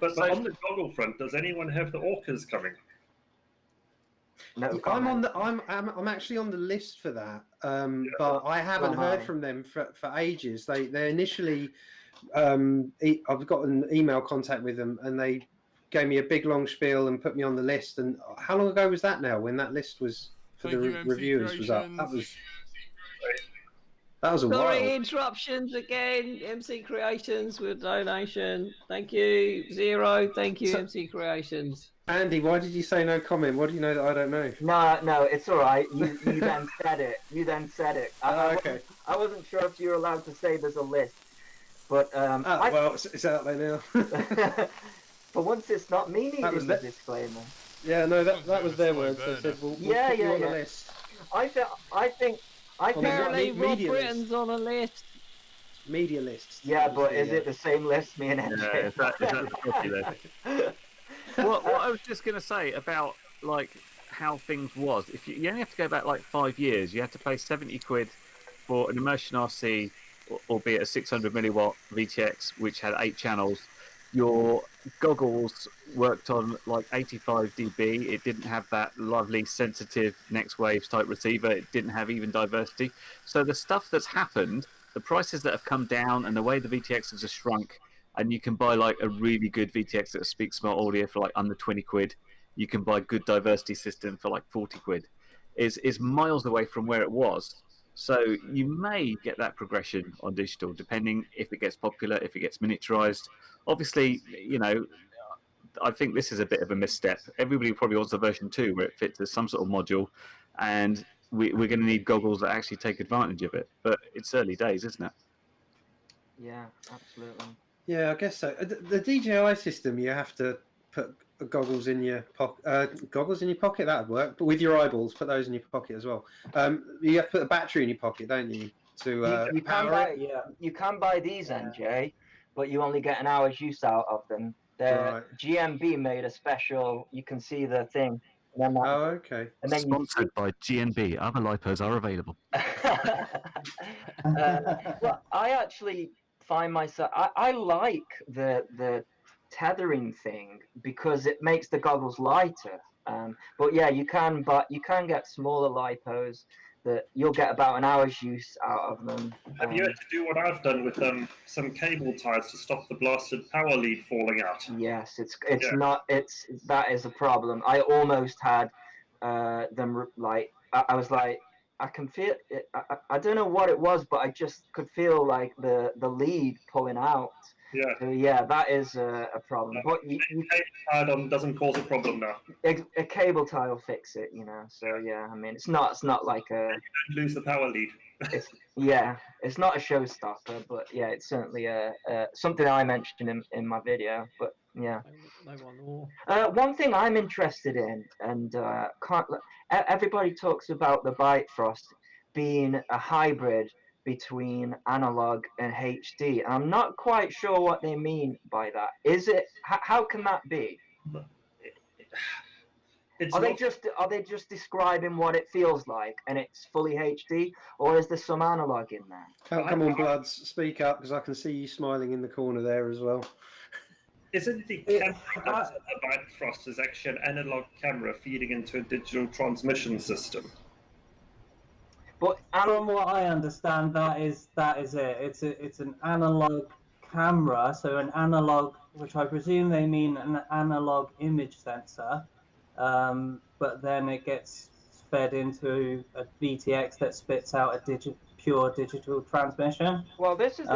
But on the goggle front, does anyone have the orcas coming? No I'm comment. on the. I'm actually on the list for that, but I haven't heard from them for ages. They initially, I've got an email contact with them, and they gave me a big long spiel and put me on the list. And how long ago was that now? When that list was for the reviewers was up? That was a while. Sorry, interruptions again. MC Creations with donation. Thank you. Zero. Thank you, MC Creations. Andy, why did you say no comment? What do you know that I don't know? No, it's all right. You then said it. Okay. I wasn't sure if you were allowed to say there's a list, but well, it's out there now. For once, it's not me needing the disclaimer. Yeah, no, that was their words. They said, "We'll put you on the list." I think. Apparently, Rob media Britton's on a list. Media lists. Yeah, but is it the same list, me and NJ? Yeah, is that the copy list? what I was just going to say about like how things was, if you only have to go back like 5 years, you had to pay 70 quid for an immersion RC, albeit a 600 milliwatt VTX, which had 8 channels. Your goggles worked on like 85 dB. It didn't have that lovely sensitive next waves type receiver. It didn't have even diversity. So the stuff that's happened, the prices that have come down, and the way the VTXs have shrunk, and you can buy like a really good VTX that speaks smart audio for like under 20 quid. You can buy a good diversity system for like 40 quid. Is miles away from where it was. So you may get that progression on digital, depending if it gets popular, if it gets miniaturized. Obviously, you know, I think this is a bit of a misstep. Everybody probably wants a version 2 where it fits as some sort of module, and we're going to need goggles that actually take advantage of it. But it's early days, isn't it? Yeah, absolutely. Yeah, I guess so. The DJI system, you have to put goggles in your pocket. Goggles in your pocket, that would work. But with your eyeballs, put those in your pocket as well. You have to put a battery in your pocket, don't you? To you can buy these, NJ, but you only get an hour's use out of them. The GMB made a special. You can see the thing. And then okay. And then sponsored by GNB. Other lipos are available. Well, I actually find myself. I like the tethering thing because it makes the goggles lighter. But yeah, you can get smaller lipos that you'll get about an hour's use out of them. Have you had to do what I've done with some cable ties to stop the blasted power lead falling out? Yes, that is a problem. I almost had them like I was like I can feel it. I don't know what it was, but I just could feel like the lead pulling out. Yeah. So yeah, that is a problem. But cable tie doesn't cause a problem now. A cable tie will fix it, you know. So yeah, I mean, it's not like a. You don't lose the power lead. It's not a showstopper, but yeah, it's certainly something I mentioned in my video. But yeah. One thing I'm interested in, and everybody talks about the bytefrost being a hybrid between analog and HD. And I'm not quite sure what they mean by that. Is it? How can that be? Are they just describing what it feels like, and it's fully HD, or is there some analog in there? Come on, Bloods, speak up, because I can see you smiling in the corner there as well. Isn't the camera that's on the bytefrost is actually an analog camera feeding into a digital transmission system? But from what I understand, that is it. It's an analog camera, so an analog, which I presume they mean an analog image sensor, but then it gets fed into a VTX that spits out a pure digital transmission. Well, this is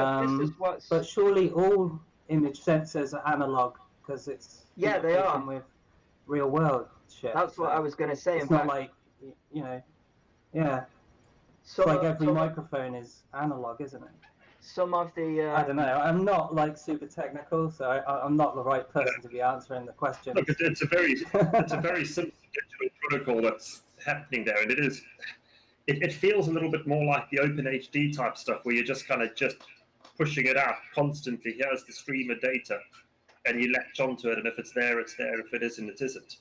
what's. But surely all image sensors are analog because it's they are with real world shit. That's what I was going to say. It's not like yeah. So like every microphone is analog, isn't it? some of the. I don't know. I'm not like super technical, so I'm not the right person to be answering the question. Look, it's a very simple digital protocol that's happening there, and it feels a little bit more like the OpenHD type stuff, where you're just kind of just pushing it out constantly. Here's the stream of data, and you latch onto it, and if it's there, it's there. If it isn't, it isn't.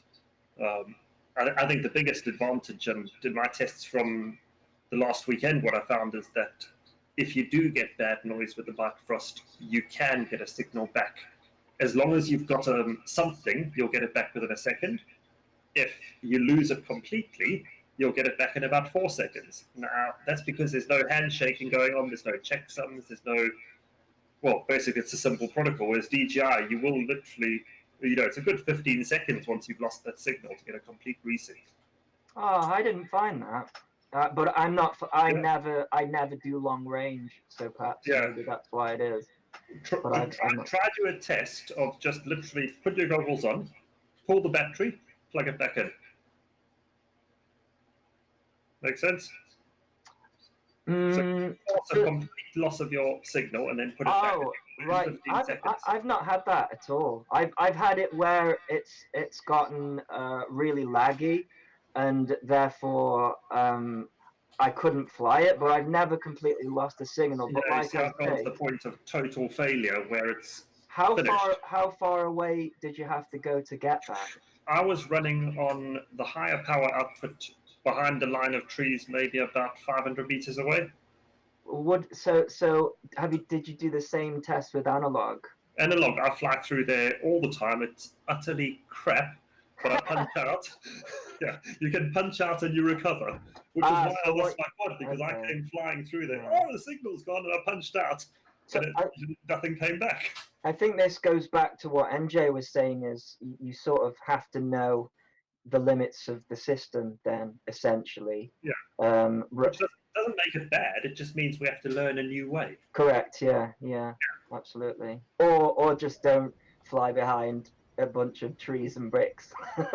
I think the biggest advantage, and in my tests from the last weekend, what I found is that if you do get bad noise with the bytefrost, you can get a signal back. As long as you've got something, you'll get it back within a second. If you lose it completely, you'll get it back in about 4 seconds. Now, that's because there's no handshaking going on, there's no checksums, there's no... Well, basically, it's a simple protocol. Whereas DJI, you will literally... it's a good 15 seconds once you've lost that signal to get a complete reset. Oh, I didn't find that. But I'm not. I never do long range, so perhaps maybe that's why it is. Try do a test of just literally put your goggles on, pull the battery, plug it back in. Make sense? So force a complete loss of your signal and then put it back in. Right. 15 seconds. I've not had that at all. I've had it where it's gotten really laggy, and therefore I couldn't fly it, but I've never completely lost a signal. But I've got to the point of total failure where it's finished. How far away did you have to go to get that? I was running on the higher power output behind the line of trees, maybe about 500 meters away. Did you do the same test with analog? Analog, I fly through there all the time. It's utterly crap, but I punch out. Yeah, you can punch out and you recover, which is why I lost my quad, because I came flying through there. Oh, the signal's gone, and I punched out, and nothing came back. I think this goes back to what NJ was saying, is you sort of have to know the limits of the system then, essentially. Yeah. Which doesn't make it bad, it just means we have to learn a new way. Correct, yeah, absolutely. Or just don't fly behind a bunch of trees and bricks. One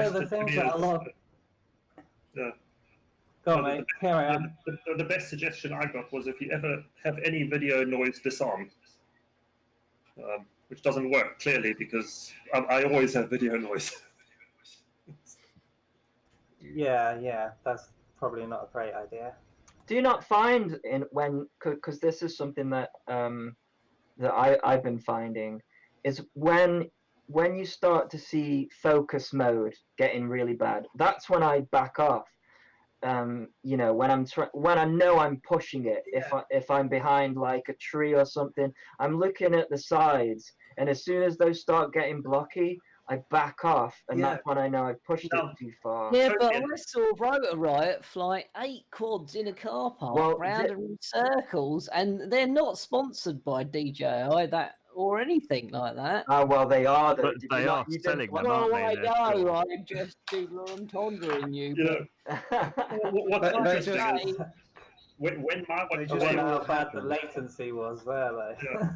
of the things that a lot... Yeah. Go on, mate. Carry on. The best suggestion I got was if you ever have any video noise, disarm. Which doesn't work, clearly, because I always have video noise. Yeah, that's probably not a great idea. Do you not find because this is something that I've been finding, is when you start to see focus mode getting really bad, that's when I back off. When I know I'm pushing it, if I'm behind like a tree or something, I'm looking at the sides, and as soon as those start getting blocky, I back off, and that's when I know I've pushed it too far. Yeah, but I saw Rotor Riot fly 8 quads in a car park round and in circles, and they're not sponsored by DJI or anything like that. Oh, well, they are. But they are selling them, aren't they? I know, I'm just double-entendering you. What's interesting is when my one... Just how bad the latency was there, like. Yeah.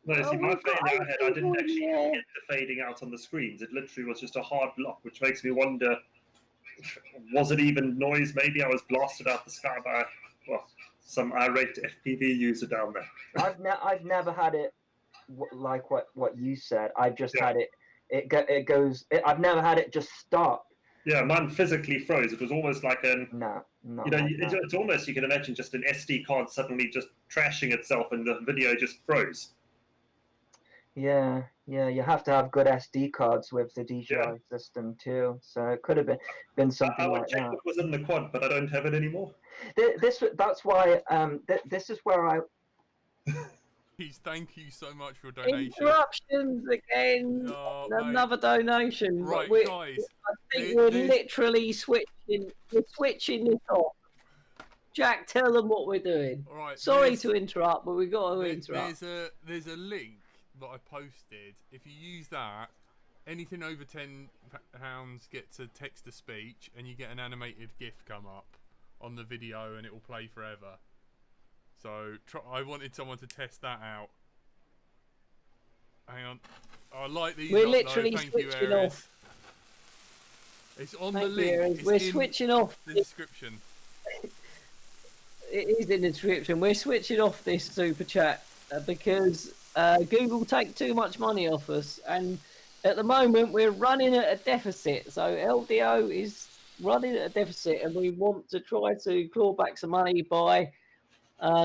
No, see, my fading out, I didn't actually get the fading out on the screens. It literally was just a hard block, which makes me wonder, was it even noise? Maybe I was blasted out the sky by some irate FPV user down there. I've never had it like what you said. I've just had it. It goes. I've never had it just stop. Yeah, mine physically froze. It was almost like it's almost, you can imagine just an SD card suddenly just trashing itself, and the video just froze. Yeah, you have to have good SD cards with the DJI system too. So it could have been something like that. I would check what was in the quad, but I don't have it anymore. That's why. This is where I. Please, thank you so much for your donation. Interruptions again. Oh, another donation. Right, guys. I think we're literally switching. We're switching this off. Jack, tell them what we're doing. All right, sorry to interrupt, but we got to interrupt. There's a link that I posted. If you use that, anything over £10 gets a text to speech, and you get an animated GIF come up on the video, and it will play forever. So I wanted someone to test that out. Hang on, I like these. We're literally switching off. It's on the link. We're switching off the description. it is in the description. We're switching off this super chat because Google take too much money off us, and at the moment we're running at a deficit. So LDO is running at a deficit, and we want to try to claw back some money by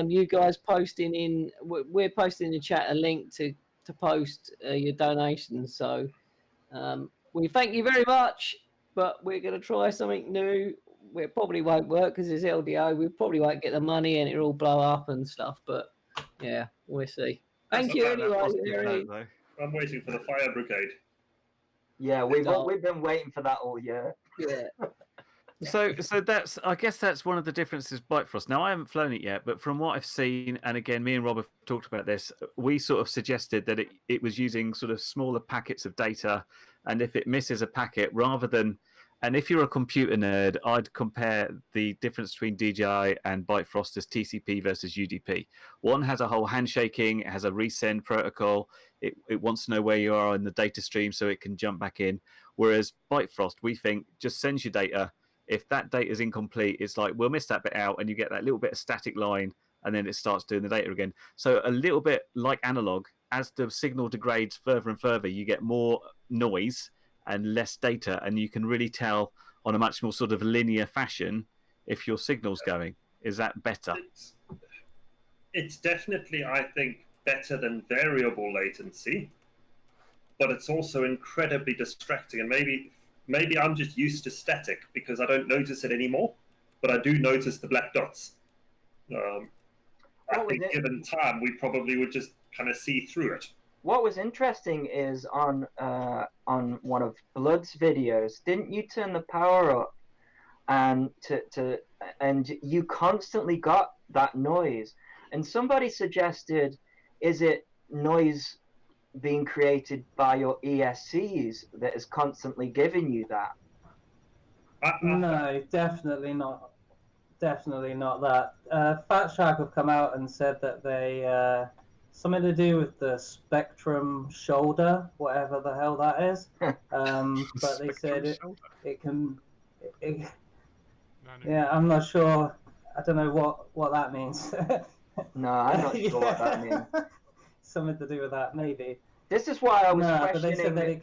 you guys posting in. We're posting in the chat a link to post your donations. So we thank you very much, but we're going to try something new. It probably won't work because it's LDO. We probably won't get the money and it'll all blow up and stuff. But yeah, we'll see. Thank you anyway. I'm waiting for the fire brigade. Yeah, we've been waiting for that all year. Yeah. So I guess that's one of the differences bytefrost. Now I haven't flown it yet, but from what I've seen, and again, me and Rob have talked about this, we sort of suggested that it was using sort of smaller packets of data, and if it misses a packet, rather than, and if you're a computer nerd, I'd compare the difference between DJI and bytefrost as TCP versus UDP. One has a whole handshaking, it has a resend protocol, it wants to know where you are in the data stream so it can jump back in. Whereas bytefrost, we think, just sends you data. If that data is incomplete, it's like, we'll miss that bit out, and you get that little bit of static line, and then it starts doing the data again. So a little bit like analog, as the signal degrades further and further, you get more noise and less data, and you can really tell on a much more sort of linear fashion if your signal's going. Is that better? It's definitely, I think, better than variable latency, but it's also incredibly distracting, and maybe I'm just used to static because I don't notice it anymore, but I do notice the black dots. I think given time, we probably would just kind of see through it. What was interesting is on one of Blood's videos, didn't you turn the power up and and you constantly got that noise? And somebody suggested, is it noise being created by your ESCs that is constantly giving you that? No, definitely not. Definitely not that. Fat Shark have come out and said that they something to do with the spectrum shoulder, whatever the hell that is. But they said it can. Yeah, I'm not sure. I don't know what that means. No, I'm not sure what that means. Something to do with that, maybe. This is why I was questioning. But they said that it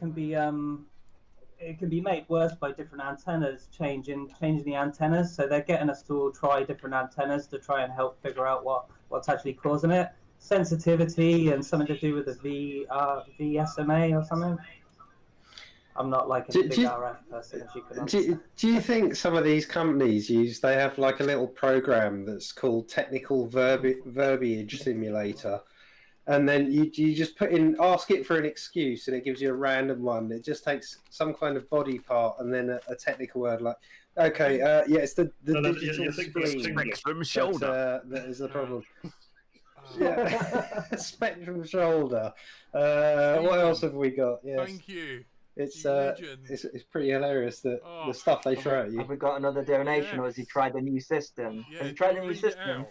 can be made worse by different antennas changing the antennas. So they're getting us to all try different antennas to try and help figure out what's actually causing it. Sensitivity and something to do with the VSMA or something. I'm not like a big RF person, as you can understand. Do you think some of these companies they have like a little program that's called Technical Verbiage Simulator, and then you just ask it for an excuse, and it gives you a random one. It just takes some kind of body part and then a technical word like, okay, yeah, it's the digital screen from shoulder that is the problem. Yeah, spectrum shoulder. What else have we got? Yes. Thank you. It's pretty hilarious that the stuff they throw at you. Have we got another donation, or has he tried the new system? Yeah, has he tried the new system?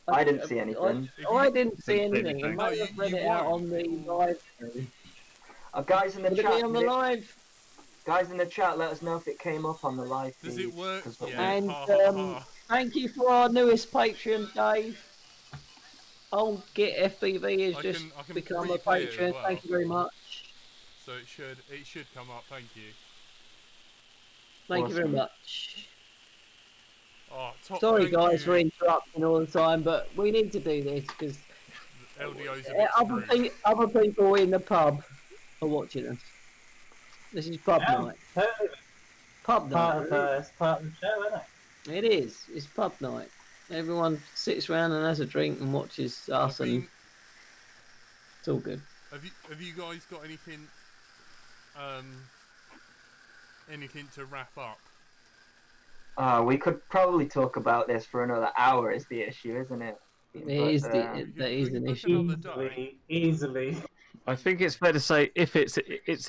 I didn't see anything. I didn't see anything. I might have read it out on the live stream. Guys in the chat. On the live. Guys in the chat, let us know if it came up on the live feed. Does it work? Yeah. And thank you for our newest Patreon, Dave. Old Get FBV has just become a Patreon. Well. Thank you very much. So it should come up. Thank you. Thank you very much. Oh, sorry guys for interrupting all the time, but we need to do this because other people in the pub are watching us. This is pub night. Pub night. It's part of the show, isn't it? It is. It's pub night. Everyone sits around and has a drink and watches us, and it's all good. Have you guys got anything to wrap up? We could probably talk about this for another hour. Is the issue, isn't it? That is an issue. Easily. I think it's fair to say if it's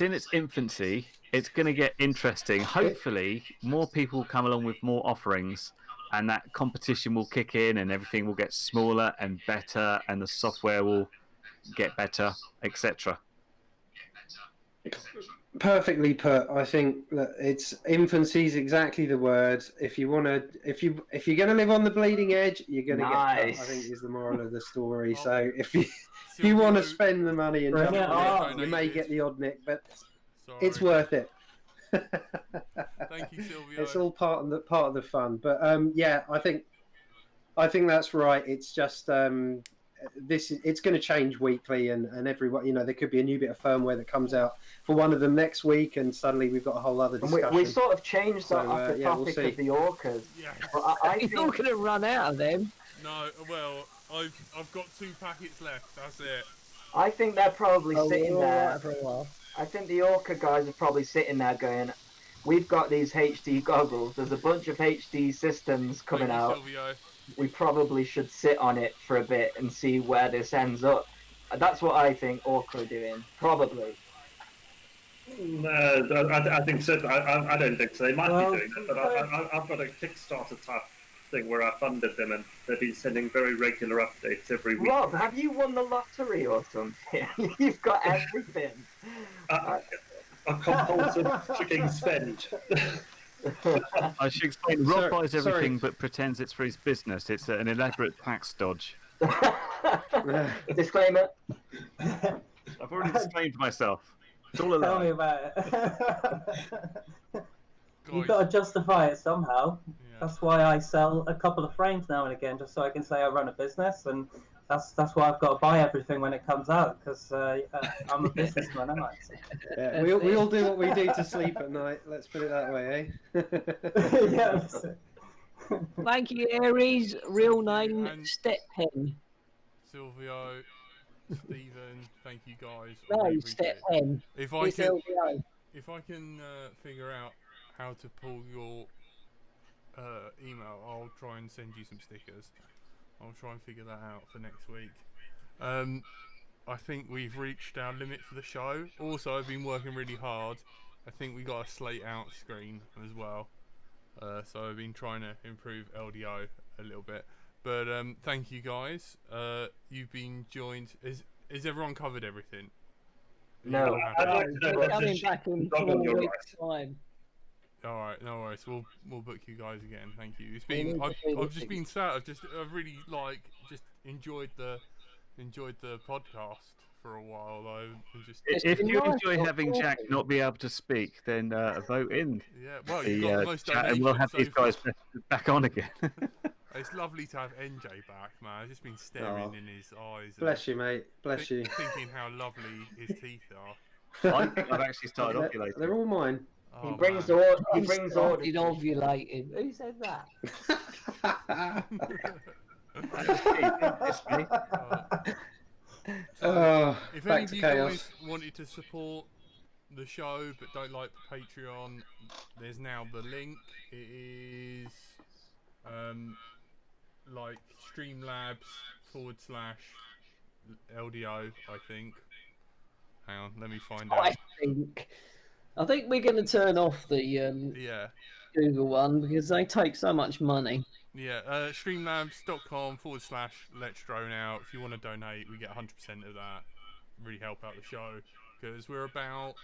in its infancy, it's going to get interesting. Hopefully, more people will come along with more offerings, and that competition will kick in, and everything will get smaller and better, and the software will get better, etc. Perfectly put. I think that it's infancy is exactly the word. If you're gonna live on the bleeding edge, you're gonna get cut. I think is the moral of the story. Oh, So if you want to spend the money and Bring jump it on on. it, you may get the odd nick, but Sorry. it's worth it. Thank you, Silvio. It's all part of the fun. But yeah, I think that's right. It's just it's going to change weekly, and everyone, there could be a new bit of firmware that comes out for one of them next week, and suddenly we've got a whole other discussion. We sort of changed that off the yeah, topic we'll of the orcas. Yeah. But I You're not going to run out of them. No, well, I've got 2 packets left. That's it. I think they're probably sitting there. Right for a while. I think the orca guys are probably sitting there going, "We've got these HD goggles. There's a bunch of HD systems coming Thank you, out. Silvio. We probably should sit on it for a bit and see where this ends up." That's what I think orca are doing. Probably. No, I think so. I don't think so. They might be doing it, but I've got a Kickstarter type thing where I funded them, and they've been sending very regular updates every week. Rob, have you won the lottery or something? You've got everything. A compulsive chicken spend. I should explain. Rob buys everything but pretends it's for his business. It's an elaborate tax dodge. Disclaimer. I've already explained myself. It's all a Tell lie. me about it. You've got to justify it somehow. Yeah. That's why I sell a couple of frames now and again, just so I can say I run a business, and that's why I've got to buy everything when it comes out, because I'm a businessman, am I? Yeah, we all do what we do to sleep at night. Let's put it that way, eh? Yeah. Thank you, Aries. Real name, And- Step Pen. Silvio, Stephen, thank you guys. I No, really Step appreciate it. Pen. If I It's can, LDO. if I can figure out how to pull your email, I'll try and send you some stickers. I'll try and figure that out for next week. I think we've reached our limit for the show. Also, I've been working really hard. I think we got a slate out screen as well. So I've been trying to improve LDO a little bit. But thank you guys. You've been joined. Is everyone covered everything? No. I'd like to know We're what's coming the back in dog on 4 your weeks' time. All right, no worries. We'll book you guys again. Thank you. It's Yeah, been we'll I've just been sad. I've really just enjoyed the podcast for a while. If been you nice, enjoy not having awful. Jack not be able to speak, then vote in Yeah, well, you got the the most chat, and we'll have donations these so guys back on again. It's lovely to have NJ back, man. I've just been staring in his eyes. Bless you, mate. Bless you. Thinking how lovely his teeth are. I've actually started ovulating. They're all mine. Oh, He brings man. order. He brings order. Started ovulating. Who said that? It's me. So, if any Back of to you chaos. guys wanted to support the show but don't like Patreon, there's now the link. It is like Streamlabs/LDO, I think. Hang on, let me find out. I think we're going to turn off the Yeah. Google one because they take so much money. Yeah, streamlabs.com/let's drone out. If you want to donate, we get 100% of that. Really help out the show, because we're about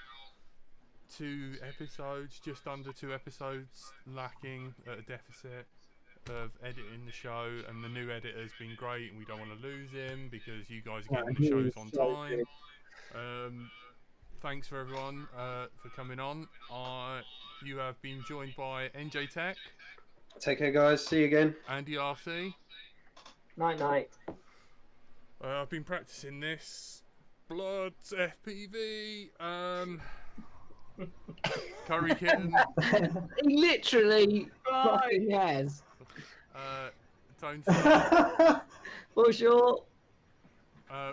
2 episodes, just under 2 episodes lacking at a deficit of editing the show, and the new editor's been great, and we don't want to lose him because you guys are getting the shows on time. Thanks for everyone for coming on. You have been joined by NJ Tech. Take care, guys. See you again. Andy RC. Night night. I've been practicing this. Bloods FPV. Curry Kitten. He literally fucking has. Don't. For sure.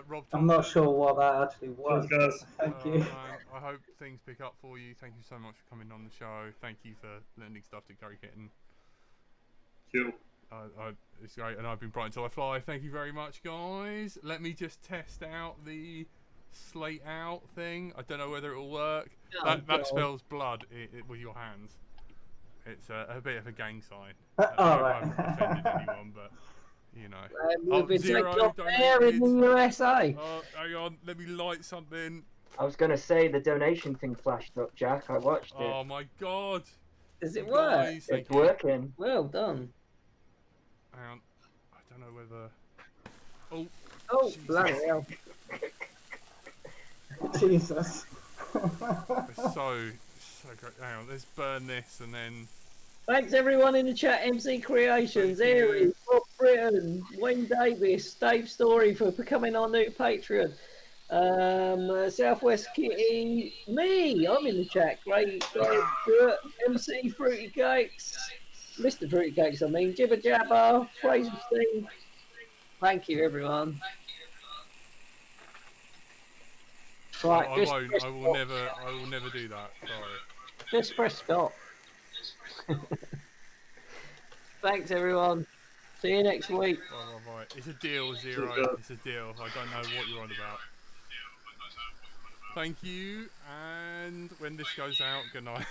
Rob. I'm not sure what that actually was. Cheers, guys. Thank you. Man, I hope things pick up for you. Thank you so much for coming on the show. Thank you for lending stuff to Curry Kitten. Cool. It's great, and I've been bright until I fly. Thank you very much, guys. Let me just test out the slate out thing. I don't know whether it will work. Oh, That spells blood with your hands. It's a bit of a gang sign. All I haven't offended anyone, but you know. We've been Zero taken off air in the donated. USA. Hang on, let me light something. I was going to say the donation thing flashed up, Jack. I watched it. Oh my god! Does it work? Guys, thank It's you. working. Well done. Hang on. I don't know whether. Oh. Oh, Jesus. bloody hell. Jesus. It's so great. Hang on, let's burn this and then. Thanks everyone in the chat. MC Creations, Thank you. Aries, Bob Britton, Wayne Davis, Dave Story for becoming our new Patreon. Southwest Kitty, me, I'm in the chat. Great, Stuart, MC Fruity Cakes, Mr. Fruity Cakes, I mean, Jibber Jabber, Fraser Steve. Thank you, everyone. Right, I won't. I will never do that. Sorry. Just press stop. Thanks, everyone. See you next week. Right. It's a deal, Zero. It's a deal. I don't know what you're on about. Thank you, and when this goes out, good night.